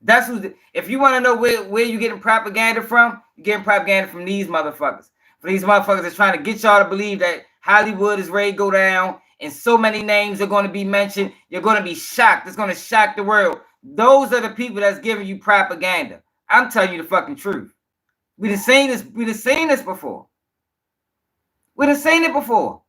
That's if you want to know where you're getting propaganda from, you're getting propaganda from these motherfuckers. For these motherfuckers that's trying to get y'all to believe that Hollywood is ready to go down and so many names are going to be mentioned. You're going to be shocked. It's going to shock the world. Those are the people that's giving you propaganda. I'm telling you the fucking truth. We done seen this before. We done seen it before.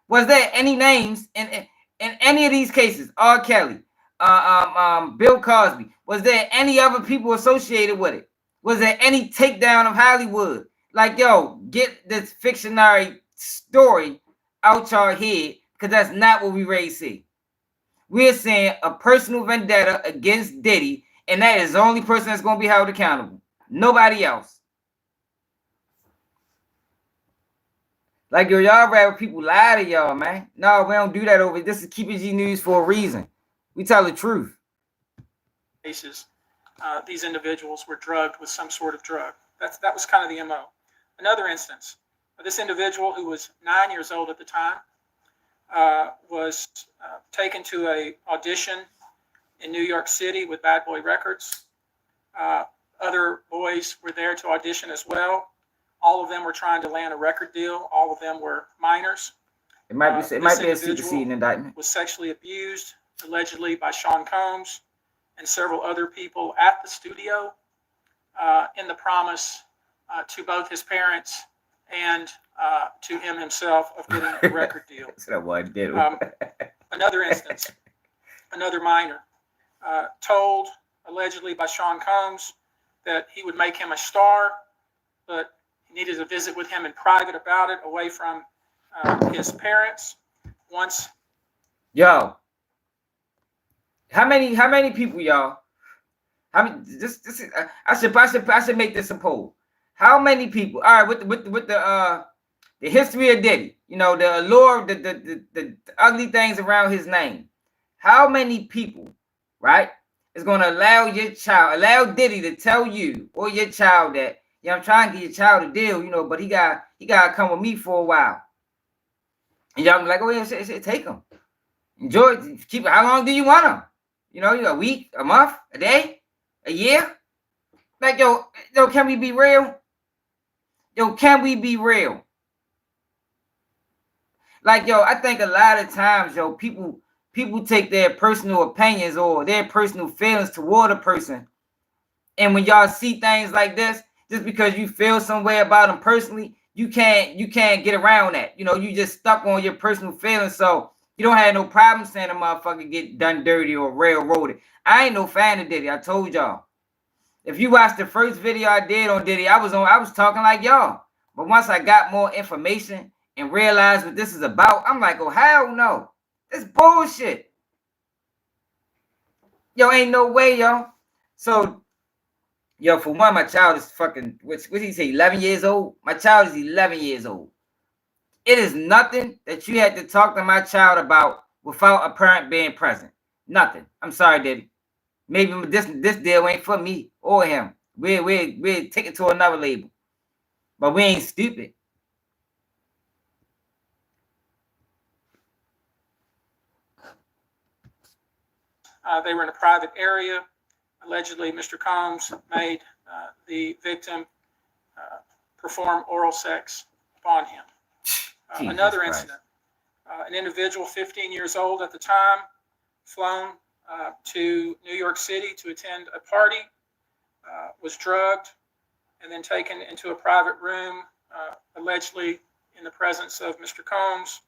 Was there any names in any of these cases? R. Kelly, Bill Cosby. Was there any other people associated with it? Was there any takedown of Hollywood? Like, yo, get this fictionary story out your head, because that's not what we ready to see. We're seeing a personal vendetta against Diddy, and that is the only person that's going to be held accountable. Nobody else. Like, yo, y'all rather people lie to y'all, man. No, we don't do that over. This is KPG News for a reason. We tell the truth. Cases, these individuals were drugged with some sort of drug. That was kind of the MO. Another instance, this individual who was 9 years old at the time was taken to a audition in New York City with Bad Boy Records. Other boys were there to audition as well. All of them were trying to land a record deal. All of them were minors. It might be a superseding indictment. Was sexually abused, allegedly by Sean Combs and several other people at the studio, in the promise to both his parents and to him himself of getting a record deal. Another instance, another minor told allegedly by Sean Combs that he would make him a star, but he needed to visit with him in private about it, away from his parents. Once, yo, how many people, y'all? How many? I should make this a poll. How many people? All right, with the history of Diddy, you know, the allure, the ugly things around his name. How many people, right, is going to allow Diddy to tell you or your child that, yeah, I'm trying to get your child a deal, you know, but he got to come with me for a while. And y'all be like, oh yeah, take him, enjoy, keep it. How long do you want him? You know, a week, a month, a day, a year? Like, yo, can we be real? Yo, can we be real? Like, yo, I think a lot of times, yo, people take their personal opinions or their personal feelings toward a person. And when y'all see things like this, just because you feel some way about them personally, you can't get around that. You know, you just stuck on your personal feelings. So you don't have no problem saying a motherfucker get done dirty or railroaded. I ain't no fan of Diddy. I told y'all. If you watched the first video I did on Diddy, I was talking like y'all. But once I got more information and realized what this is about, I'm like, oh, hell no. This bullshit. Yo, ain't no way, yo. So, yo, for one, my child is fucking, what did he say, 11 years old? My child is 11 years old. It is nothing that you had to talk to my child about without a parent being present. Nothing. I'm sorry, Diddy. Maybe this deal ain't for me or him. We'll take it to another label. But we ain't stupid. they were in a private area. Allegedly, Mr. Combs made the victim perform oral sex upon him. Another incident, an individual 15 years old at the time, flown to New York City to attend a party, was drugged, and then taken into a private room, allegedly in the presence of Mr. Combs,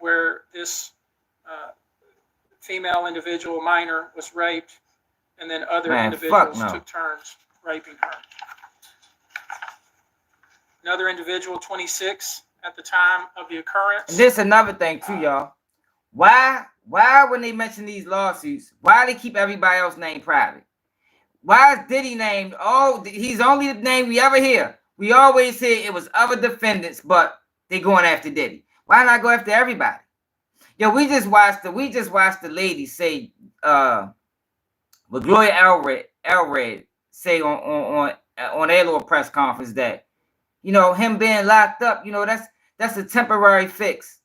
where this female individual, minor, was raped, and then other individuals took turns raping her. Another individual, 26 at the time of the occurrence. And this another thing too, y'all. Why when they mention these lawsuits, why they keep everybody else's name private? Why is Diddy named? Oh, he's only the name we ever hear. We always say it was other defendants, but they going after Diddy. Why not go after everybody? Yo, we just watched the lady say what Gloria Allred say on their little press conference that, you know, him being locked up, you know, that's a temporary fix.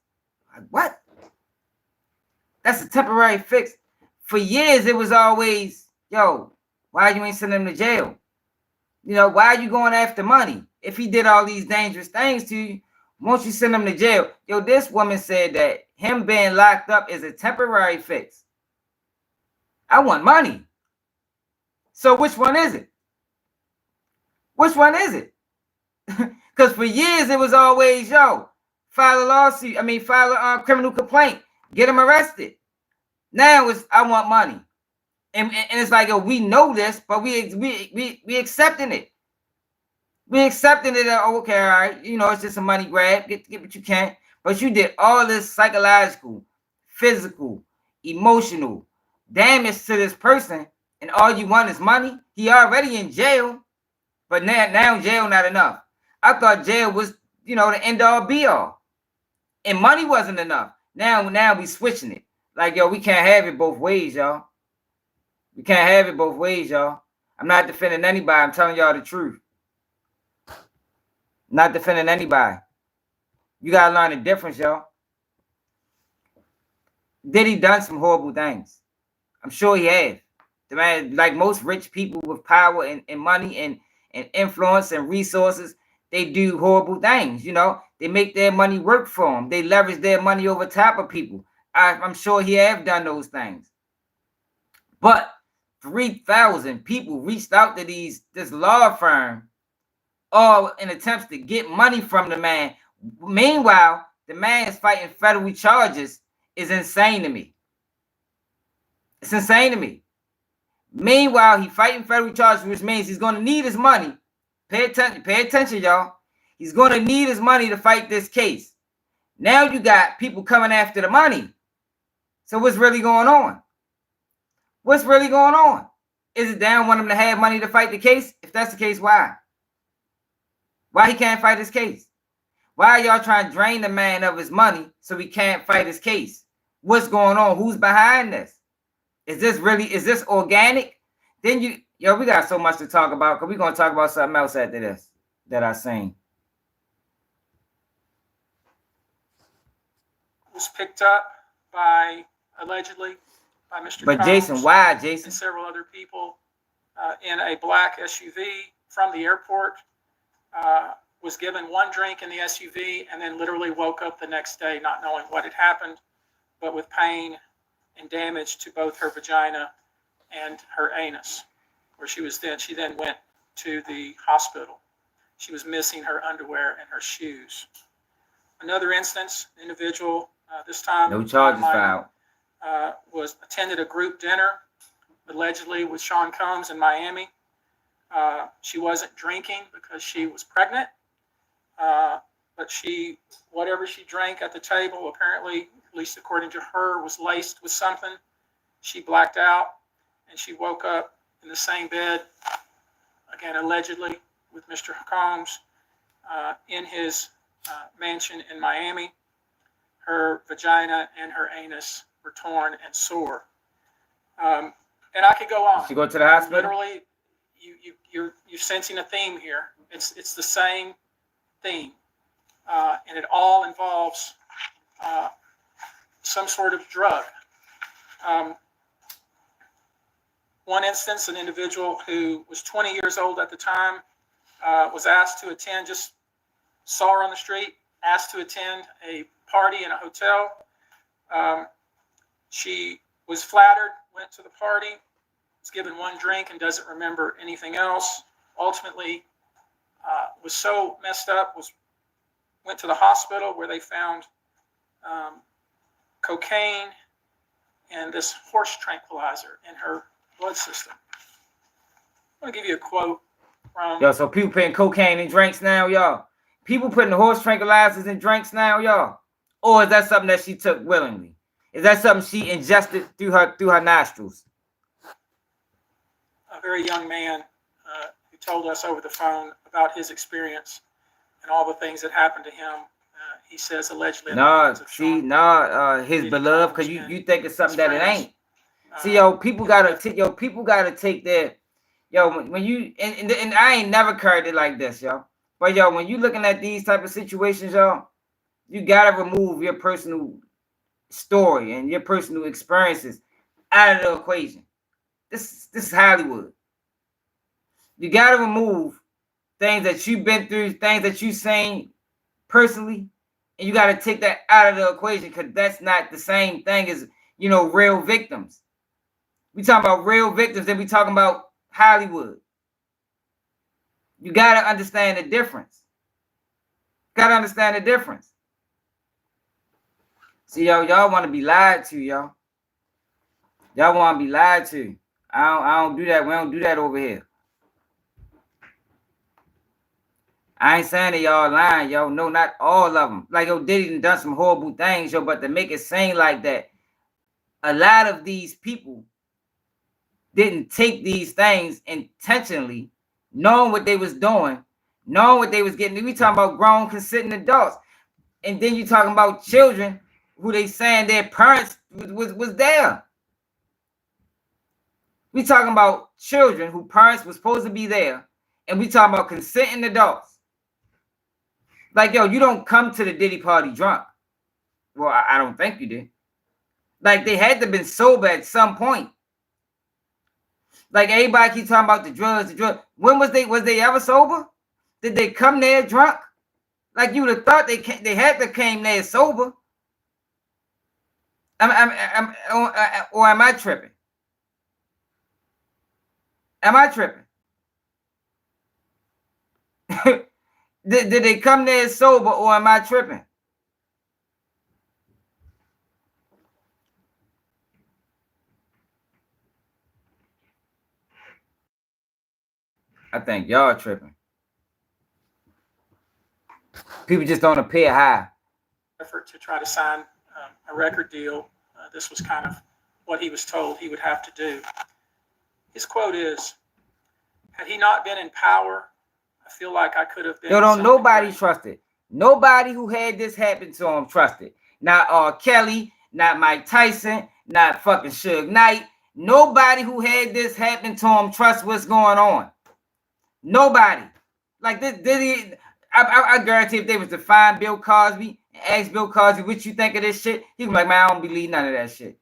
Like, what? That's a temporary fix. For years, it was always, yo, why you ain't sending him to jail? You know, why are you going after money? If he did all these dangerous things to you, won't you send him to jail? Yo, this woman said that him being locked up is a temporary fix. I want money. So which one is it? Which one is it? Because for years it was always, yo, file a lawsuit. File a criminal complaint. Get him arrested. Now it's, I want money. And it's like, yo, we know this, but we accepting it. We accepting it. Oh, okay, all right. You know, it's just a money grab. Get what you can. But you did all this psychological, physical, emotional damage to this person, and all you want is money. He already in jail, but now jail not enough. I thought jail was you know, the end all be all. And money wasn't enough. Now we switching it. Like, yo, we can't have it both ways, y'all. We can't have it both ways, y'all. I'm not defending anybody. I'm telling y'all the truth. Not defending anybody. You gotta learn the difference, y'all. Diddy done some horrible things. I'm sure he has. The man, like most rich people with power and money and influence and resources, they do horrible things, you know. They make their money work for them. They leverage their money over top of people. I'm sure he have done those things. But 3,000 people reached out to this law firm, all in attempts to get money from the man. Meanwhile, the man is fighting federal charges. Is insane to me. It's insane to me. Meanwhile, he's fighting federal charges, which means he's going to need his money. Pay attention, y'all. He's going to need his money to fight this case. Now you got people coming after the money. So what's really going on? What's really going on? Is it they don't want him to have money to fight the case? If that's the case, why? Why he can't fight his case? Why are y'all trying to drain the man of his money so he can't fight his case? What's going on? Who's behind this? Is this organic? Then we got so much to talk about because we're going to talk about something else after this that I seen. Was picked up allegedly by Mr. But Combs Jason, why, Jason? and several other people in a black SUV from the airport. Was given one drink in the SUV and then literally woke up the next day not knowing what had happened, but with pain and damage to both her vagina and her anus, where she then went to the hospital. She was missing her underwear and her shoes. Another instance, individual, this time no charges filed, attended a group dinner, allegedly with Sean Combs in Miami. She wasn't drinking because she was pregnant, but whatever she drank at the table, apparently, at least according to her, was laced with something. She blacked out, and she woke up in the same bed, again, allegedly, with Mr. Combs in his mansion in Miami. Her vagina and her anus were torn and sore. And I could go on. Did she go to the hospital? Literally, you're sensing a theme here. It's the same theme, and it all involves some sort of drug. One instance, an individual who was 20 years old at the time was asked to attend, just saw her on the street, asked to attend a party in a hotel. She was flattered, went to the party, was given one drink and doesn't remember anything else. Ultimately, was so messed up, went to the hospital where they found cocaine and this horse tranquilizer in her blood system. I'm going to give you a quote from... Yo, so people putting cocaine in drinks now, y'all? People putting horse tranquilizers in drinks now, y'all? Or is that something that she took willingly? Is that something she ingested through her nostrils? A very young man who told us over the phone about his experience and all the things that happened to him. He says allegedly. His beloved, because you think it's something that it ain't. See, people gotta take their, when you and I ain't never carried it like this, yo. But when you looking at these type of situations, you gotta remove your personal story and your personal experiences out of the equation. This is Hollywood. You gotta remove things that you've been through, things that you've seen personally, and you gotta take that out of the equation because that's not the same thing as real victims. We talking about real victims, then we talking about Hollywood. You gotta understand the difference. Gotta understand the difference. See, y'all want to be lied to, y'all. Y'all want to be lied to. I don't do that. We don't do that over here. I ain't saying that y'all lying, yo. No, not all of them. Like, Diddy done some horrible things, but to make it seem like that, a lot of these people didn't take these things intentionally, knowing what they was doing, knowing what they was getting. We talking about grown consenting adults, and then you talking about children who they saying their parents was there. We talking about children who parents was supposed to be there, and we talking about consenting adults. Like, yo, you don't come to the Diddy party drunk. Well, I don't think you did. Like, they had to have been sober at some point. Like, everybody keep talking about the drugs, the drugs. When was they ever sober? Did they come there drunk? Like, you would have thought they had to came there sober. Or am I tripping? Am I tripping? did they come there sober, or am I tripping? I think y'all tripping. People just don't appear high. Effort to try to sign a record deal. This was kind of what he was told he would have to do. His quote is, "Had he not been in power, I feel like I could have been." Yo, don't nobody trust it. Nobody who had this happen to him trusted. Not R. Kelly, not Mike Tyson, not fucking Suge Knight. Nobody who had this happen to him trusts what's going on. Nobody. Like this, I guarantee if they was to find Bill Cosby and ask Bill Cosby what you think of this shit, he'd be like, man, I don't believe none of that shit.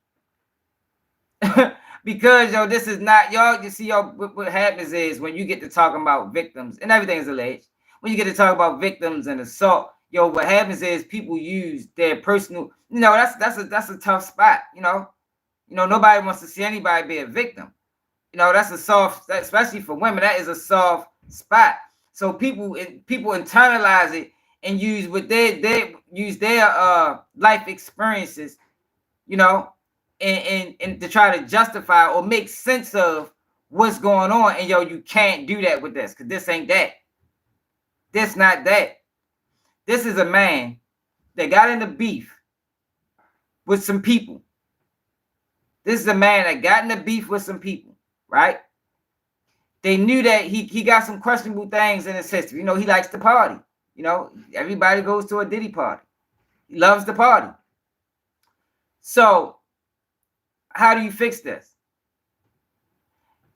Because, yo, this is not, y'all, you see, y'all, what happens is when you get to talking about victims, and everything is alleged, when you get to talk about victims and assault, yo, what happens is people use their personal, you know, that's a tough spot, you know. You know, nobody wants to see anybody be a victim. You know, that's a soft, especially for women, that is a soft spot. So people internalize it and use what they use their life experiences, you know, and to try to justify or make sense of what's going on. And yo, you can't do that with this, because this ain't that. This not that. This is a man that got into beef with some people. This is a man that got into beef with some people, right? They knew that he got some questionable things in his history. You know, he likes to party. You know, everybody goes to a Diddy party. He loves to party. So how do you fix this?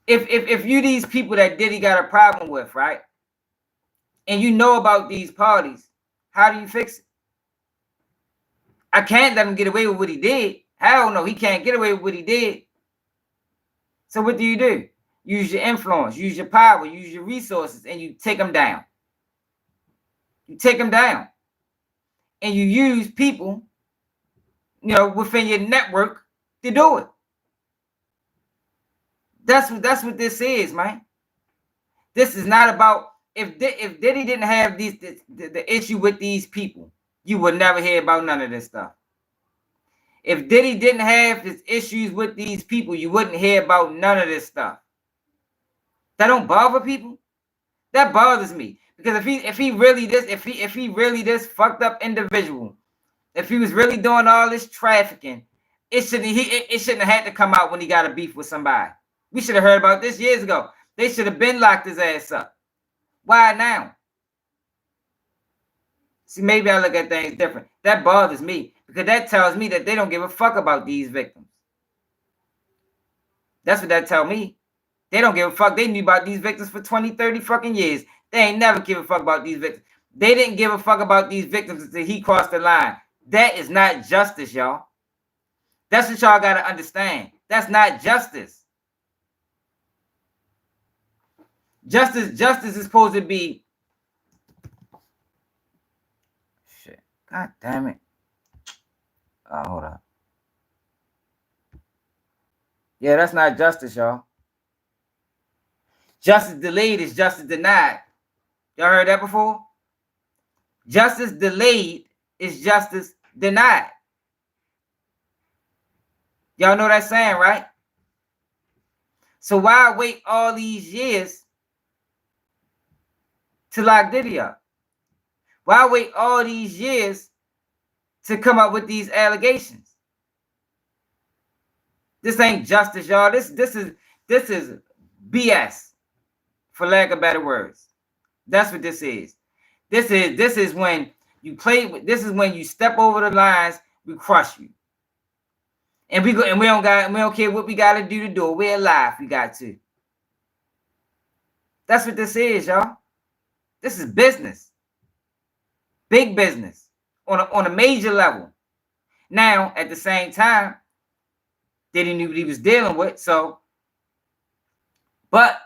If you these people that Diddy got a problem with, right? And you know about these parties, how do you fix it? I can't let him get away with what he did. Hell no, he can't get away with what he did. So what do? Use your influence, use your power, use your resources, and you take them down. You take them down. And you use people, you know, within your network to do it. That's what this is, man. This is not about, if Diddy didn't have the issue with these people, you would never hear about none of this stuff. If Diddy didn't have his issues with these people, you wouldn't hear about none of this stuff. That don't bother people. That bothers me, because if he really this fucked up individual, if he was really doing all this trafficking, it shouldn't have had to come out when he got a beef with somebody. We should have heard about this years ago. They should have been locked his ass up. Why now? See, maybe I look at things different. That bothers me, because that tells me that they don't give a fuck about these victims. That's what that tells me. They don't give a fuck. They knew about these victims for 20, 30 fucking years. They ain't never give a fuck about these victims. They didn't give a fuck about these victims until he crossed the line. That is not justice, y'all. That's what y'all got to understand. That's not justice. Justice is supposed to be... Shit. God damn it. Oh, hold on. Yeah, that's not justice, y'all. Justice delayed is justice denied. Y'all heard that before? Justice delayed is justice denied. Y'all know that saying, right? So why wait all these years to lock Diddy up? Why wait all these years to come up with these allegations? This ain't justice, y'all. This is BS, for lack of better words. That's what this is. This is when you play with. This is when you step over the lines. We crush you, and we don't care what we got to do it. We're alive. We got to. That's what this is, y'all. This is business, big business on a major level. Now, at the same time, Diddy knew what he was dealing with. So, but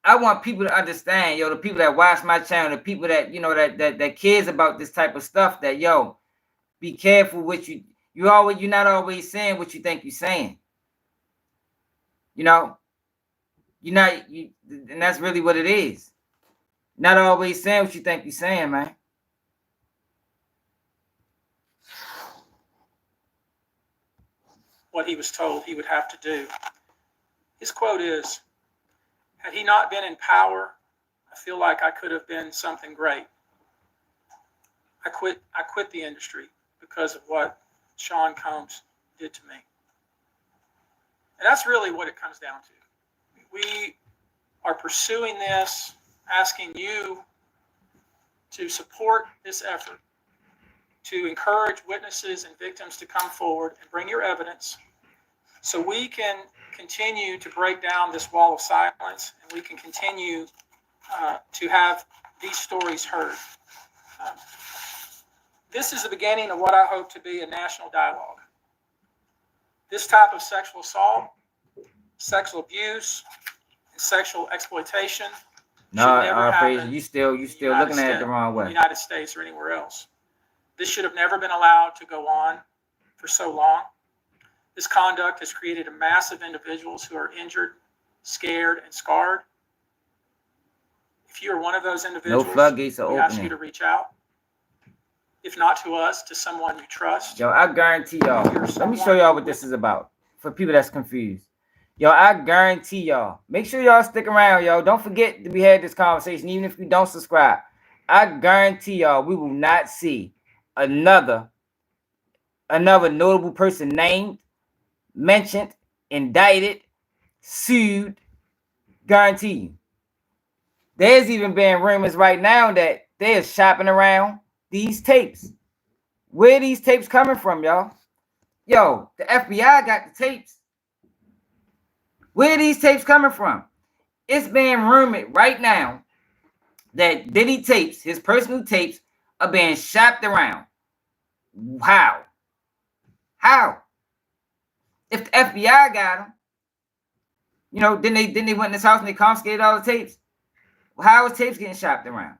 I want people to understand, yo, the people that watch my channel, the people that, you know, that cares about this type of stuff, that, yo, be careful what you're not always saying what you think you're saying. You know, and that's really what it is. Not always saying what you think you're saying, man. What he was told he would have to do. His quote is, "Had he not been in power, I feel like I could have been something great. I quit the industry because of what Sean Combs did to me." And that's really what it comes down to. We are pursuing this, asking you to support this effort, to encourage witnesses and victims to come forward and bring your evidence so we can continue to break down this wall of silence, and we can continue to have these stories heard. This is the beginning of what I hope to be a national dialogue. This type of sexual assault, sexual abuse, and sexual exploitation should never happen. You still looking at it the wrong way. In the United States or anywhere else. This should have never been allowed to go on for so long. This conduct has created a mass of individuals who are injured, scared, and scarred. If you are one of those individuals, no floodgates are we ask opening. you to reach out. If not to us, to someone you trust. Yo, I guarantee y'all. Let me show y'all what this is about for people that's confused. Yo, I guarantee y'all. Make sure y'all stick around, yo. Don't forget that we had this conversation, even if you don't subscribe. I guarantee y'all we will not see another notable person named, mentioned, indicted, sued. Guarantee you. There's even been rumors right now that they're shopping around these tapes. Where are these tapes coming from, y'all? Yo, the FBI got the tapes. Where are these tapes coming from? It's being rumored right now that Diddy tapes, his personal tapes, are being shopped around. How? If the FBI got them, you know, then they went in his house and they confiscated all the tapes. How is tapes getting shopped around?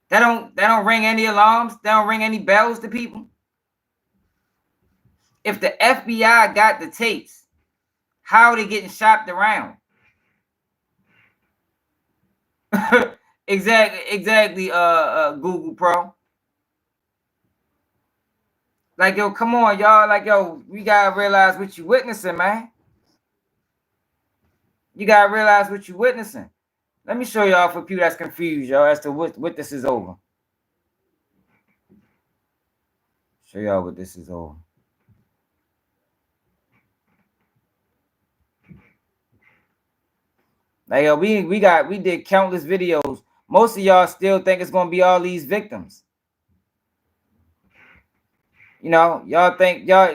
That don't ring any alarms. That don't ring any bells to people. If the FBI got the tapes, how are they getting shopped around? Exactly. Google Pro. Like, yo, come on, y'all. Like, yo, we gotta realize what you're witnessing, man. You gotta realize what you're witnessing. Let me show y'all for people that's confused, y'all, as to what this is over. Show y'all what this is over. Like, yo, we did countless videos. Most of y'all still think it's gonna be all these victims. You know,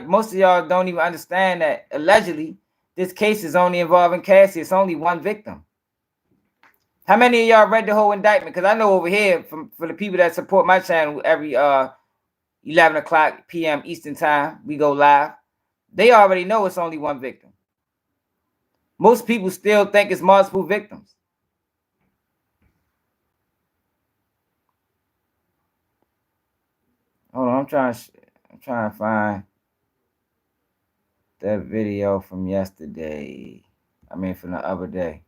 most of y'all don't even understand that allegedly this case is only involving Cassie. It's only one victim. How many of y'all read the whole indictment? Because I know over here, for the people that support my channel every 11 o'clock p.m. Eastern time, we go live. They already know it's only one victim. Most people still think it's multiple victims. Hold on, I'm trying to find that video from yesterday. I mean, from the other day.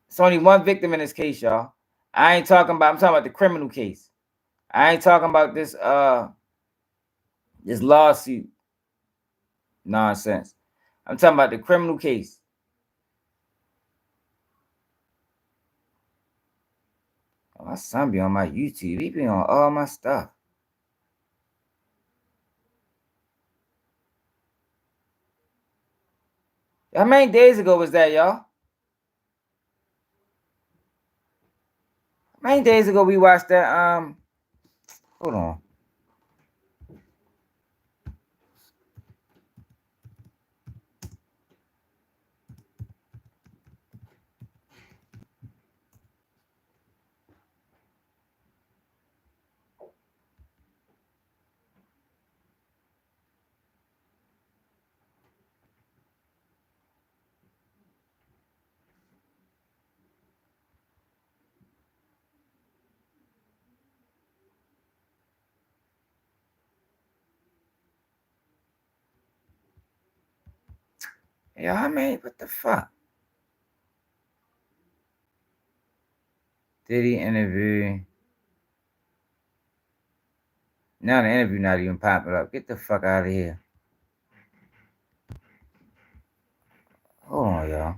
It's only one victim in this case, y'all. I'm talking about the criminal case. I ain't talking about this lawsuit nonsense. I'm talking about the criminal case. Oh, my son be on my YouTube. He be on all my stuff. How many days ago was that, y'all? many days ago we watched that hold on. Yo, I mean, what the fuck? Diddy interview. Now the interview not even popping up. Get the fuck out of here. Hold on, y'all.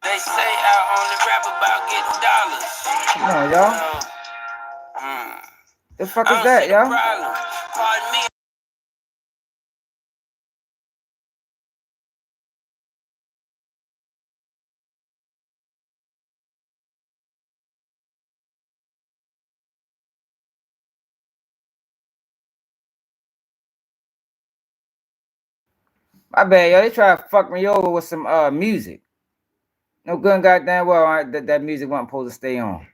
They say I only rap about getting dollars. Come on, y'all. The fuck is that, y'all? Pardon me. My bad, yo. They try to fuck me over with some music. No good and goddamn well that music wasn't supposed to stay on.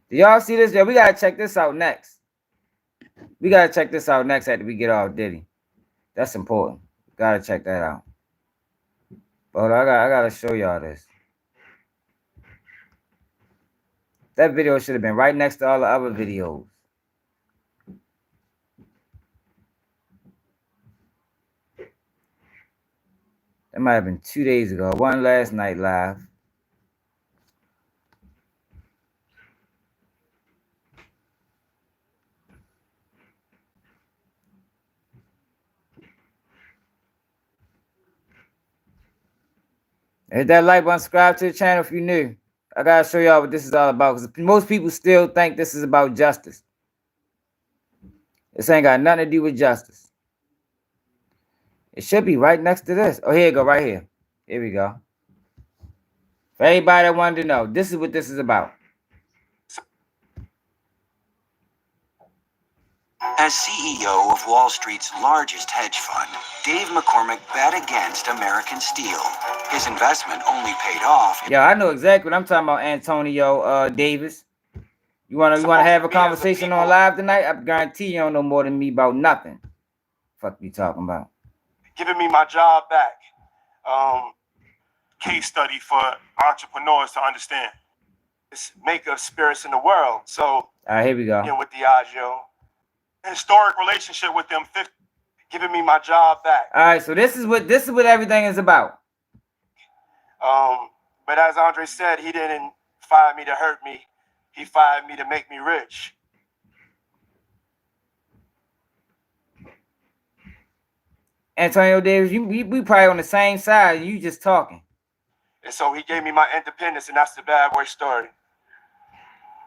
Do y'all see this? Yo, we gotta check this out next. We gotta check this out next after we get off Diddy. That's important. Gotta check that out. But I gotta show y'all this. That video should have been right next to all the other videos. That might have been 2 days ago. One last night live. Hit that like button, subscribe to the channel if you're new. I gotta show y'all what this is all about, because most people still think this is about justice. This ain't got nothing to do with justice. It should be right next to this. Oh, here you go, right here. Here we go. For everybody that wanted to know, this is what this is about. As CEO of Wall Street's largest hedge fund, Dave McCormick bet against American steel. His investment only paid off. Yeah, I know exactly what I'm talking about, Antonio Davis. You wanna have a conversation on live tonight? I guarantee you don't know more than me about nothing. Fuck you talking about? Giving me my job back. Case study for entrepreneurs to understand. It's maker of spirits in the world. So, all right, here we go. With Diageo, historic relationship with them, giving me my job back. All right, so this is what everything is about. But as Andre said, he didn't fire me to hurt me. He fired me to make me rich. Antonio Davis, we probably on the same side. You just talking. And so he gave me my independence, and that's the bad boy story.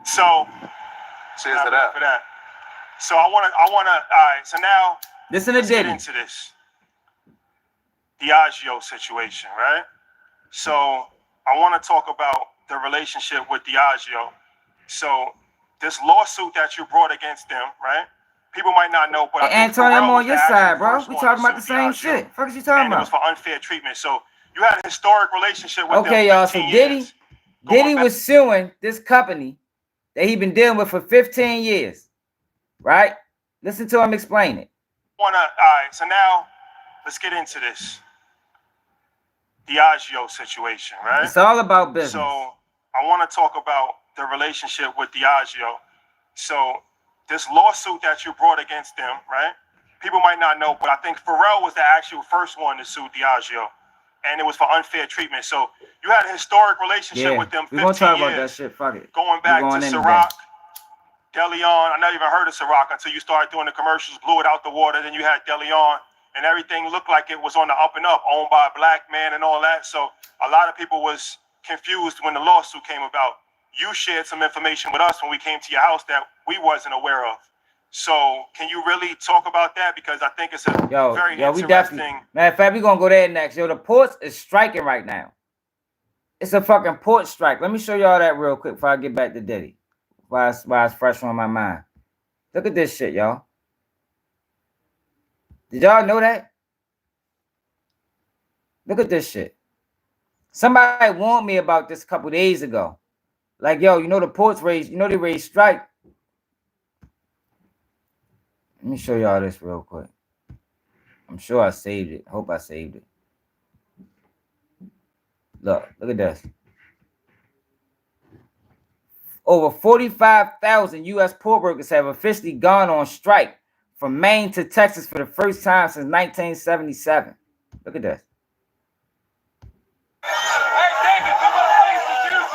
So, cheers to that. For that. So I wanna. All right. So now, listen to Diddy. Get into this Diageo situation, right? So I want to talk about the relationship with Diageo. So this lawsuit that you brought against them, right? People might not know, but Antonio, I'm on your side, bro. We talking about the same shit. Fuck is you talking about? It was for unfair treatment. So you had a historic relationship with them. Okay, y'all. So Diddy was suing this company that he been dealing with for 15 years, right? Listen to him explain it. All right. So now let's get into this Diageo situation, right? It's all about business. So I want to talk about the relationship with Diageo. So this lawsuit that you brought against them, right? People might not know, but I think Pharrell was the actual first one to sue Diageo, and it was for unfair treatment. So you had a historic relationship with them. We're gonna talk about that shit. Fuck it. Going back to Ciroc, DeLeon. I never even heard of Ciroc until you started doing the commercials, blew it out the water. Then you had DeLeon, and everything looked like it was on the up and up, owned by a black man and all that. So a lot of people was confused when the lawsuit came about. You shared some information with us when we came to your house that we wasn't aware of. So can you really talk about that? Because I think it's a very we definitely. Matter of fact, we're gonna go there next. Yo, the ports is striking right now. It's a fucking port strike. Let me show y'all that real quick before I get back to Diddy. Why it's fresh on my mind. Look at this shit, y'all. Did y'all know that? Look at this shit. Somebody warned me about this a couple days ago. Like, yo, you know the ports raised, they raised strike. Let me show y'all this real quick. I'm sure I saved it. Hope I saved it. Look at this. Over 45,000 U.S. port workers have officially gone on strike from Maine to Texas for the first time since 1977. Look at this.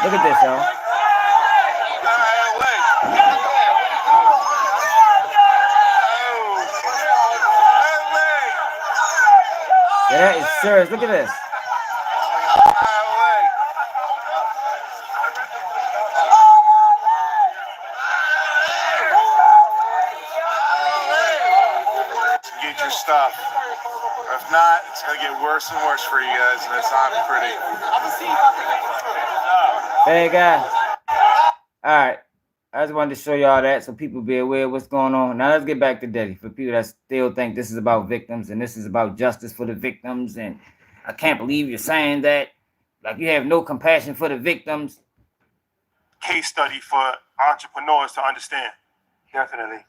Look at this, y'all. Yeah, that is serious. Look at this. Get your stuff. If not, it's going to get worse and worse for you guys, and it's not pretty. Hey, guys. All right. I just wanted to show y'all that so people be aware of what's going on. Now let's get back to Diddy. For people that still think this is about victims and this is about justice for the victims, and I can't believe you're saying that. Like you have no compassion for the victims. Case study for entrepreneurs to understand. Definitely.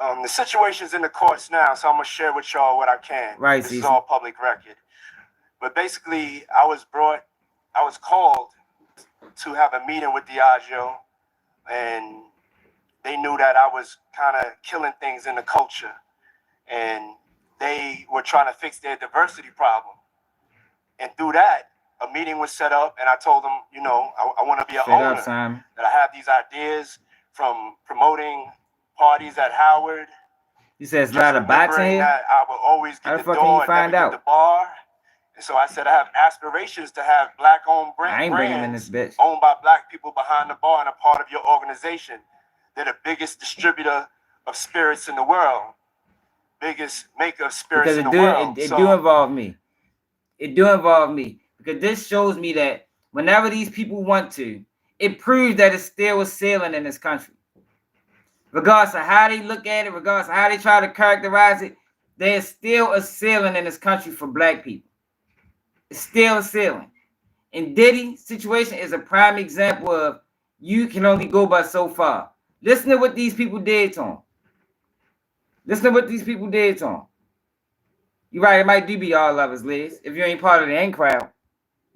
The situation's in the courts now, so I'm gonna share with y'all what I can. Right. This is all public record. But basically, I was called to have a meeting with Diageo, and they knew that I was kind of killing things in the culture, and they were trying to fix their diversity problem. And through that, a meeting was set up, and I told them, I want to be an owner. That I have these ideas from promoting parties at Howard. You said it's not a box in here? That I will always get the door and never get the bar. And so I said I have aspirations to have black-owned brands. I ain't bringing in this bitch. Owned by black people behind the bar and a part of your organization. They're the biggest distributor of spirits in the world. Biggest maker of spirits in the world. It do involve me. It do involve me. Because this shows me that whenever these people want to, it proves that it's still a ceiling in this country. Regardless of how they look at it, regardless of how they try to characterize it, there's still a ceiling in this country for black people. It's still a ceiling. And Diddy's situation is a prime example of you can only go by so far. Listen to what these people did to him. Listen to what these people did to him. You're right, it might do be all of us, Liz. If you ain't part of the in crowd,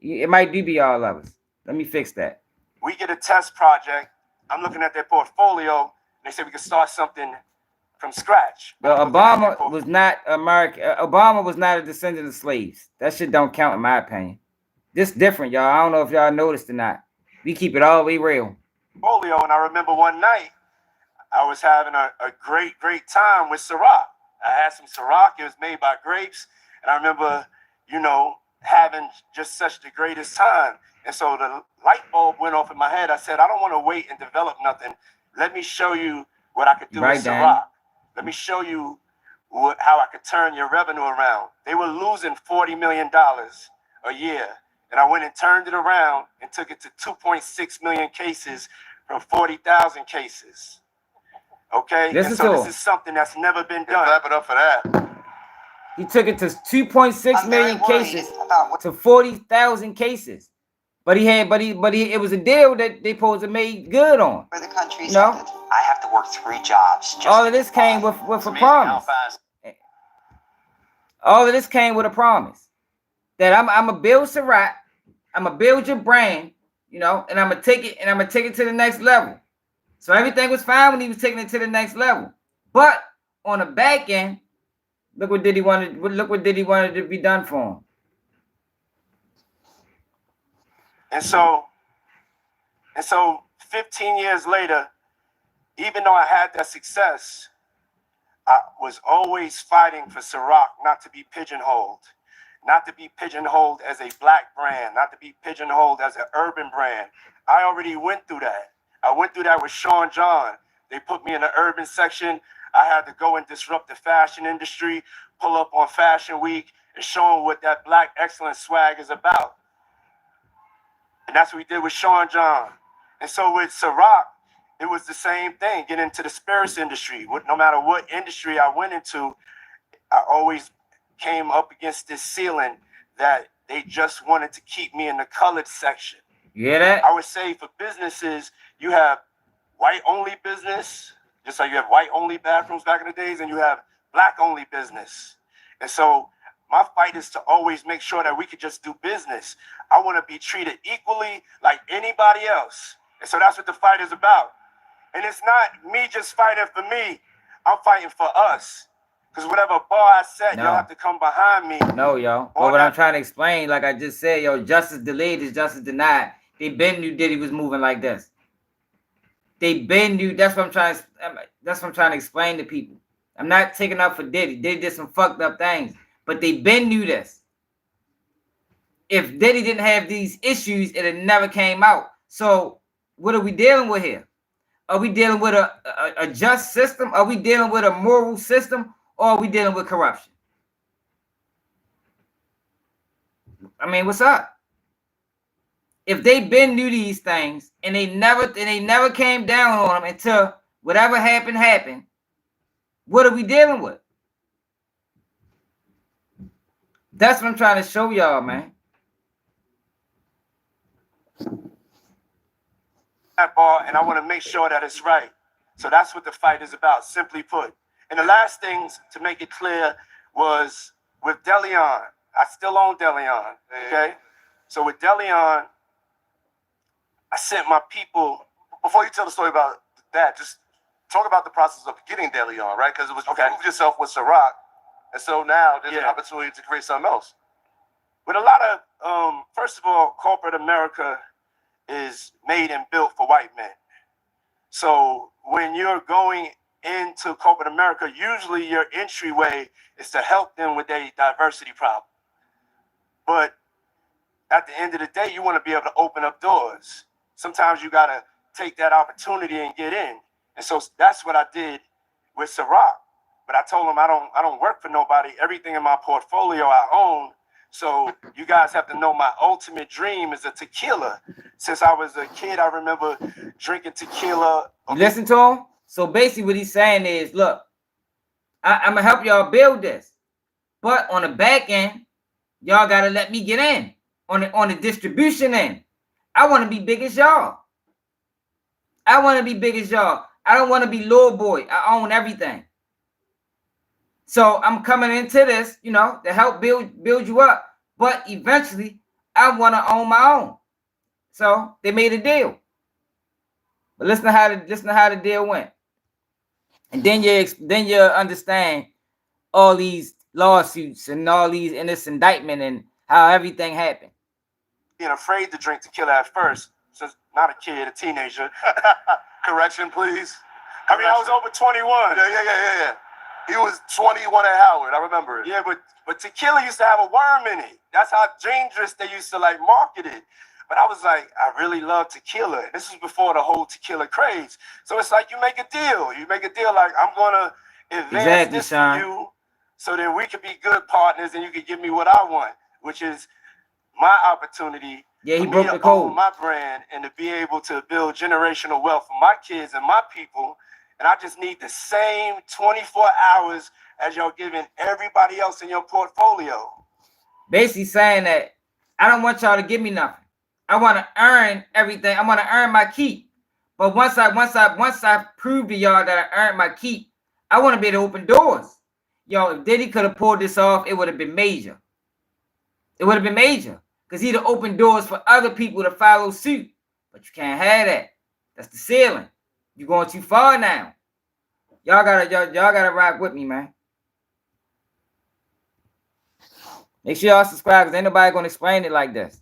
it might do be all of us. Let me fix that. We get a test project. I'm looking at their portfolio. They say we can start something from scratch. But Obama was not American. Obama was not a descendant of slaves. That shit don't count in my opinion. This different, y'all. I don't know if y'all noticed or not. We keep it all the way real. Portfolio, and I remember one night I was having a great time with Ciroc. I had some Ciroc. It was made by grapes, and I remember, having just such the greatest time. And so the light bulb went off in my head. I said, I don't want to wait and develop nothing. Let me show you what I could do with Ciroc. Let me show you how I could turn your revenue around. They were losing $40 million a year. And I went and turned it around and took it to 2.6 million cases from 40,000 cases. Okay? And so this is something that's never been done. Clap it up for that. He took it to 2.6 million cases to 40,000 cases. But it was a deal that they supposed to make good on. For the country's headed. I have to work 3 jobs. All of this came with a promise. All of this came with a promise that I'm gonna build Ciroc, I'm gonna build your brand, and I'm gonna take it to the next level. So everything was fine when he was taking it to the next level. But on the back end, look what Diddy wanted to be done for him. And so 15 years later, even though I had that success, I was always fighting for Ciroc not to be pigeonholed, not to be pigeonholed as a black brand, not to be pigeonholed as an urban brand. I already went through that. I went through that with Sean John, They put me in the urban section. I had to go and disrupt the fashion industry, pull up on Fashion Week, and show them what that black excellence swag is about. And that's what we did with Sean John. And so with Ciroc, it was the same thing. Get into the spirits industry. No matter what industry I went into, I always came up against this ceiling that they just wanted to keep me in the colored section. You hear that? I would say for businesses, you have white-only business, just like you have white-only bathrooms back in the days, and you have black-only business. And so my fight is to always make sure that we could just do business. I want to be treated equally like anybody else. And so that's what the fight is about. And it's not me just fighting for me. I'm fighting for us. Because whatever bar I set, y'all have to come behind me. No, yo. But what I'm trying to explain, like I just said, yo, justice delayed is justice denied. They been knew Diddy was moving like this. They been knew. That's what I'm trying to explain to people. I'm not taking up for Diddy. Diddy did some fucked up things, but they been knew this. If Diddy didn't have these issues, it had never came out. So what are we dealing with here? Are we dealing with a just system? Are we dealing with a moral system? Or are we dealing with corruption? I mean, what's up? If they been knew these things and they never came down on them until whatever happened, what are we dealing with? That's what I'm trying to show y'all, man. That ball, and I want to make sure that it's right. So that's what the fight is about, simply put. And the last things to make it clear was with Deleon. I still own Deleon, okay? So with Deleon, I sent my people. Before you tell the story about that, just talk about the process of getting Deleon, right? Because it was you proved yourself with Ciroc, and so now there's an opportunity to create something else. With a lot of, first of all, corporate America is made and built for white men. So when you're going into corporate America, usually your entryway is to help them with their diversity problem. But at the end of the day, you want to be able to open up doors. Sometimes you got to take that opportunity and get in. And so that's what I did with Ciroc. But I told them I don't work for nobody. Everything in my portfolio I own. So you guys have to know my ultimate dream is a tequila. Since I was a kid, I remember drinking tequila. You listen to him? So basically what he's saying is, look, I'm going to help y'all build this. But on the back end, y'all got to let me get in. On the distribution end, I want to be big as y'all. I want to be big as y'all. I don't want to be little boy. I own everything. So I'm coming into this, you know, to help build you up. But eventually, I want to own my own. So they made a deal. But listen to how the deal went. And then you understand all these lawsuits and all these in this indictment and how everything happened. Being afraid to drink tequila at first, since not a kid, a teenager. Correction, please. I mean, I was over 21. Yeah. He was 21 at Howard. I remember it. Yeah, but tequila used to have a worm in it. That's how dangerous they used to like market it. But I was like, I really love tequila. This was before the whole tequila craze. So it's like you make a deal. You make a deal like, I'm going to advance this for you so then we could be good partners and you could give me what I want, which is my opportunity. Yeah, he broke the code. My brand and to be able to build generational wealth for my kids and my people. And I just need the same 24 hours as y'all giving everybody else in your portfolio. Basically saying that I don't want y'all to give me nothing. I want to earn everything. I want to earn my keep. But once I prove to y'all that I earned my keep, I want to be able to open doors. Yo, if Diddy could have pulled this off, it would have been major. It would have been major. Because he'd have opened doors for other people to follow suit. But you can't have that. That's the ceiling. You're going too far now. Y'all gotta rock with me, man. Make sure y'all subscribe because ain't nobody gonna explain it like this.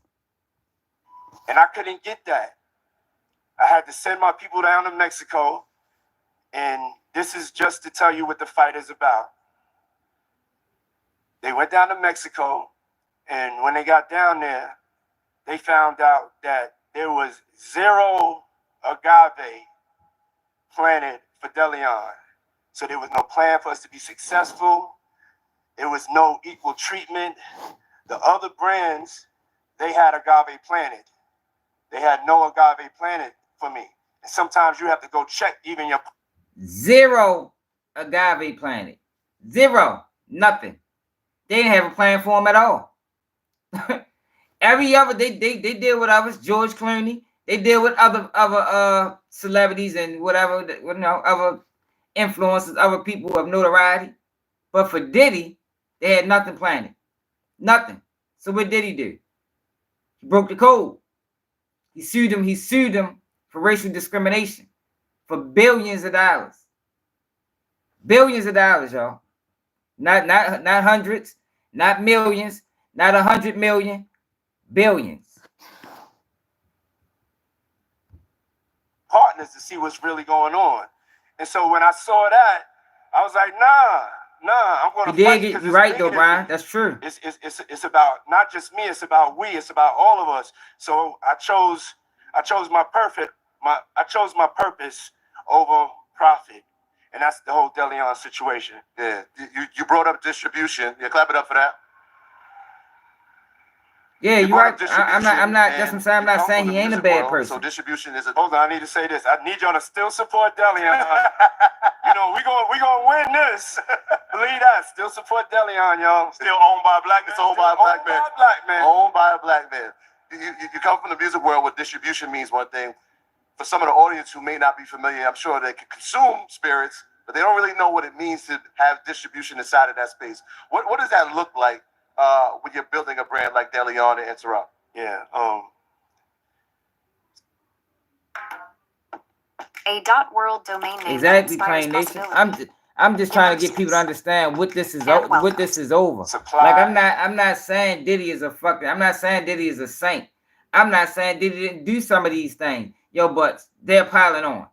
And I couldn't get that. I had to send my people down to Mexico. And this is just to tell you what the fight is about. They went down to Mexico. And when they got down there, they found out that there was 0 agave planted for Deleon. So there was no plan for us to be successful. There was no equal treatment. The other brands, they had Agave Planet. They had no Agave Planet for me. And sometimes you have to go check even your... Zero Agave Planet. Zero. Nothing. They didn't have a plan for them at all. Every other, they deal with others. George Clooney. They deal with other celebrities and whatever, other influencers, other people of notoriety. But for Diddy, they had nothing planned. Nothing. So what did he do? He broke the code. He sued them for racial discrimination for billions of dollars. Billions of dollars, y'all. Not hundreds, not millions, not 100 million, billions. Partners to see what's really going on. And so when I saw that, I was like, nah, I'm going to fight. You're right, though, Brian. That's true. It's about not just me. It's about we. It's about all of us. So I chose my purpose over profit. And that's the whole Deleon situation. Yeah, you brought up distribution. Yeah, clap it up for that. Yeah, you're right. I'm not. That's what I'm saying. I'm not saying he ain't a bad person. So distribution is a. Hold on, I need to say this. I need y'all to still support Deleon. we gonna win this. Believe that. Still support Deleon, y'all. Still owned by a black man. It's owned by a black man. Owned by a black man. You come from the music world where distribution means one thing. For some of the audience who may not be familiar, I'm sure they can consume spirits, but they don't really know what it means to have distribution inside of that space. What does that look like when you're building a brand like Deleon and Interrupt? Yeah. A .world domain name. Exactly, Plain Nation. I'm just trying to get people to understand what this is. What this is over. Like I'm not saying Diddy is a fucking. I'm not saying Diddy is a saint. I'm not saying Diddy didn't do some of these things. Yo, but they're piling on.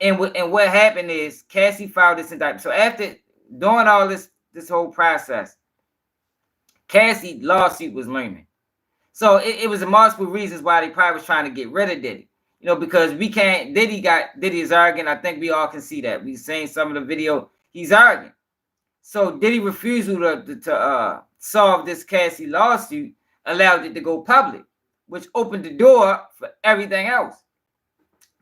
And what happened is Cassie filed this indictment. So after doing all this whole process, Cassie's lawsuit was looming. So it was multiple reasons why they probably was trying to get rid of Diddy. Because we can't. Diddy is arguing. I think we all can see that. We've seen some of the video. He's arguing. So Diddy refusal to solve this Cassie lawsuit allowed it to go public, which opened the door for everything else.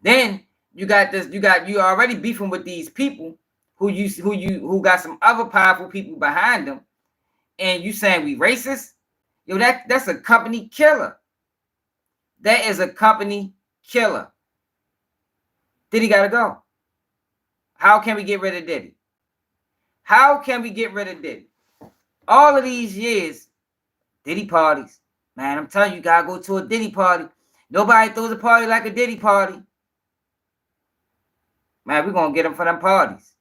Then you already beefing with these people who got some other powerful people behind them, and you saying we racist? Yo, that's a company killer. That is a company killer. Diddy gotta go. How can we get rid of Diddy? How can we get rid of Diddy? All of these years, Diddy parties. Man, I'm telling you, you gotta go to a Diddy party. Nobody throws a party like a Diddy party. Man, we're gonna get him for them parties.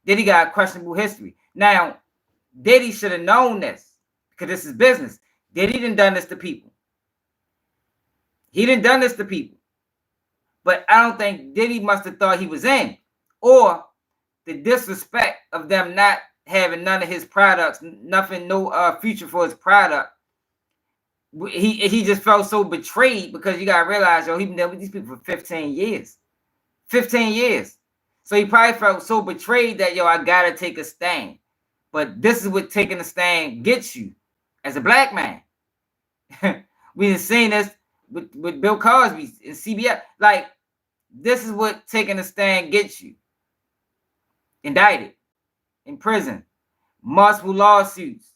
Diddy got a questionable history. Now, Diddy should have known this because this is business. Diddy done this to people. He done this to people. But I don't think Diddy must have thought he was in. Or the disrespect of them not having none of his products, nothing, no future for his product. He just felt so betrayed because you gotta realize, yo, he been there with these people for 15 years. 15 years. So he probably felt so betrayed that, yo, I gotta take a stand. But this is what taking a stand gets you as a black man. We done seen this with Bill Cosby and CBS. Like, this is what taking a stand gets you. Indicted, in prison, multiple lawsuits,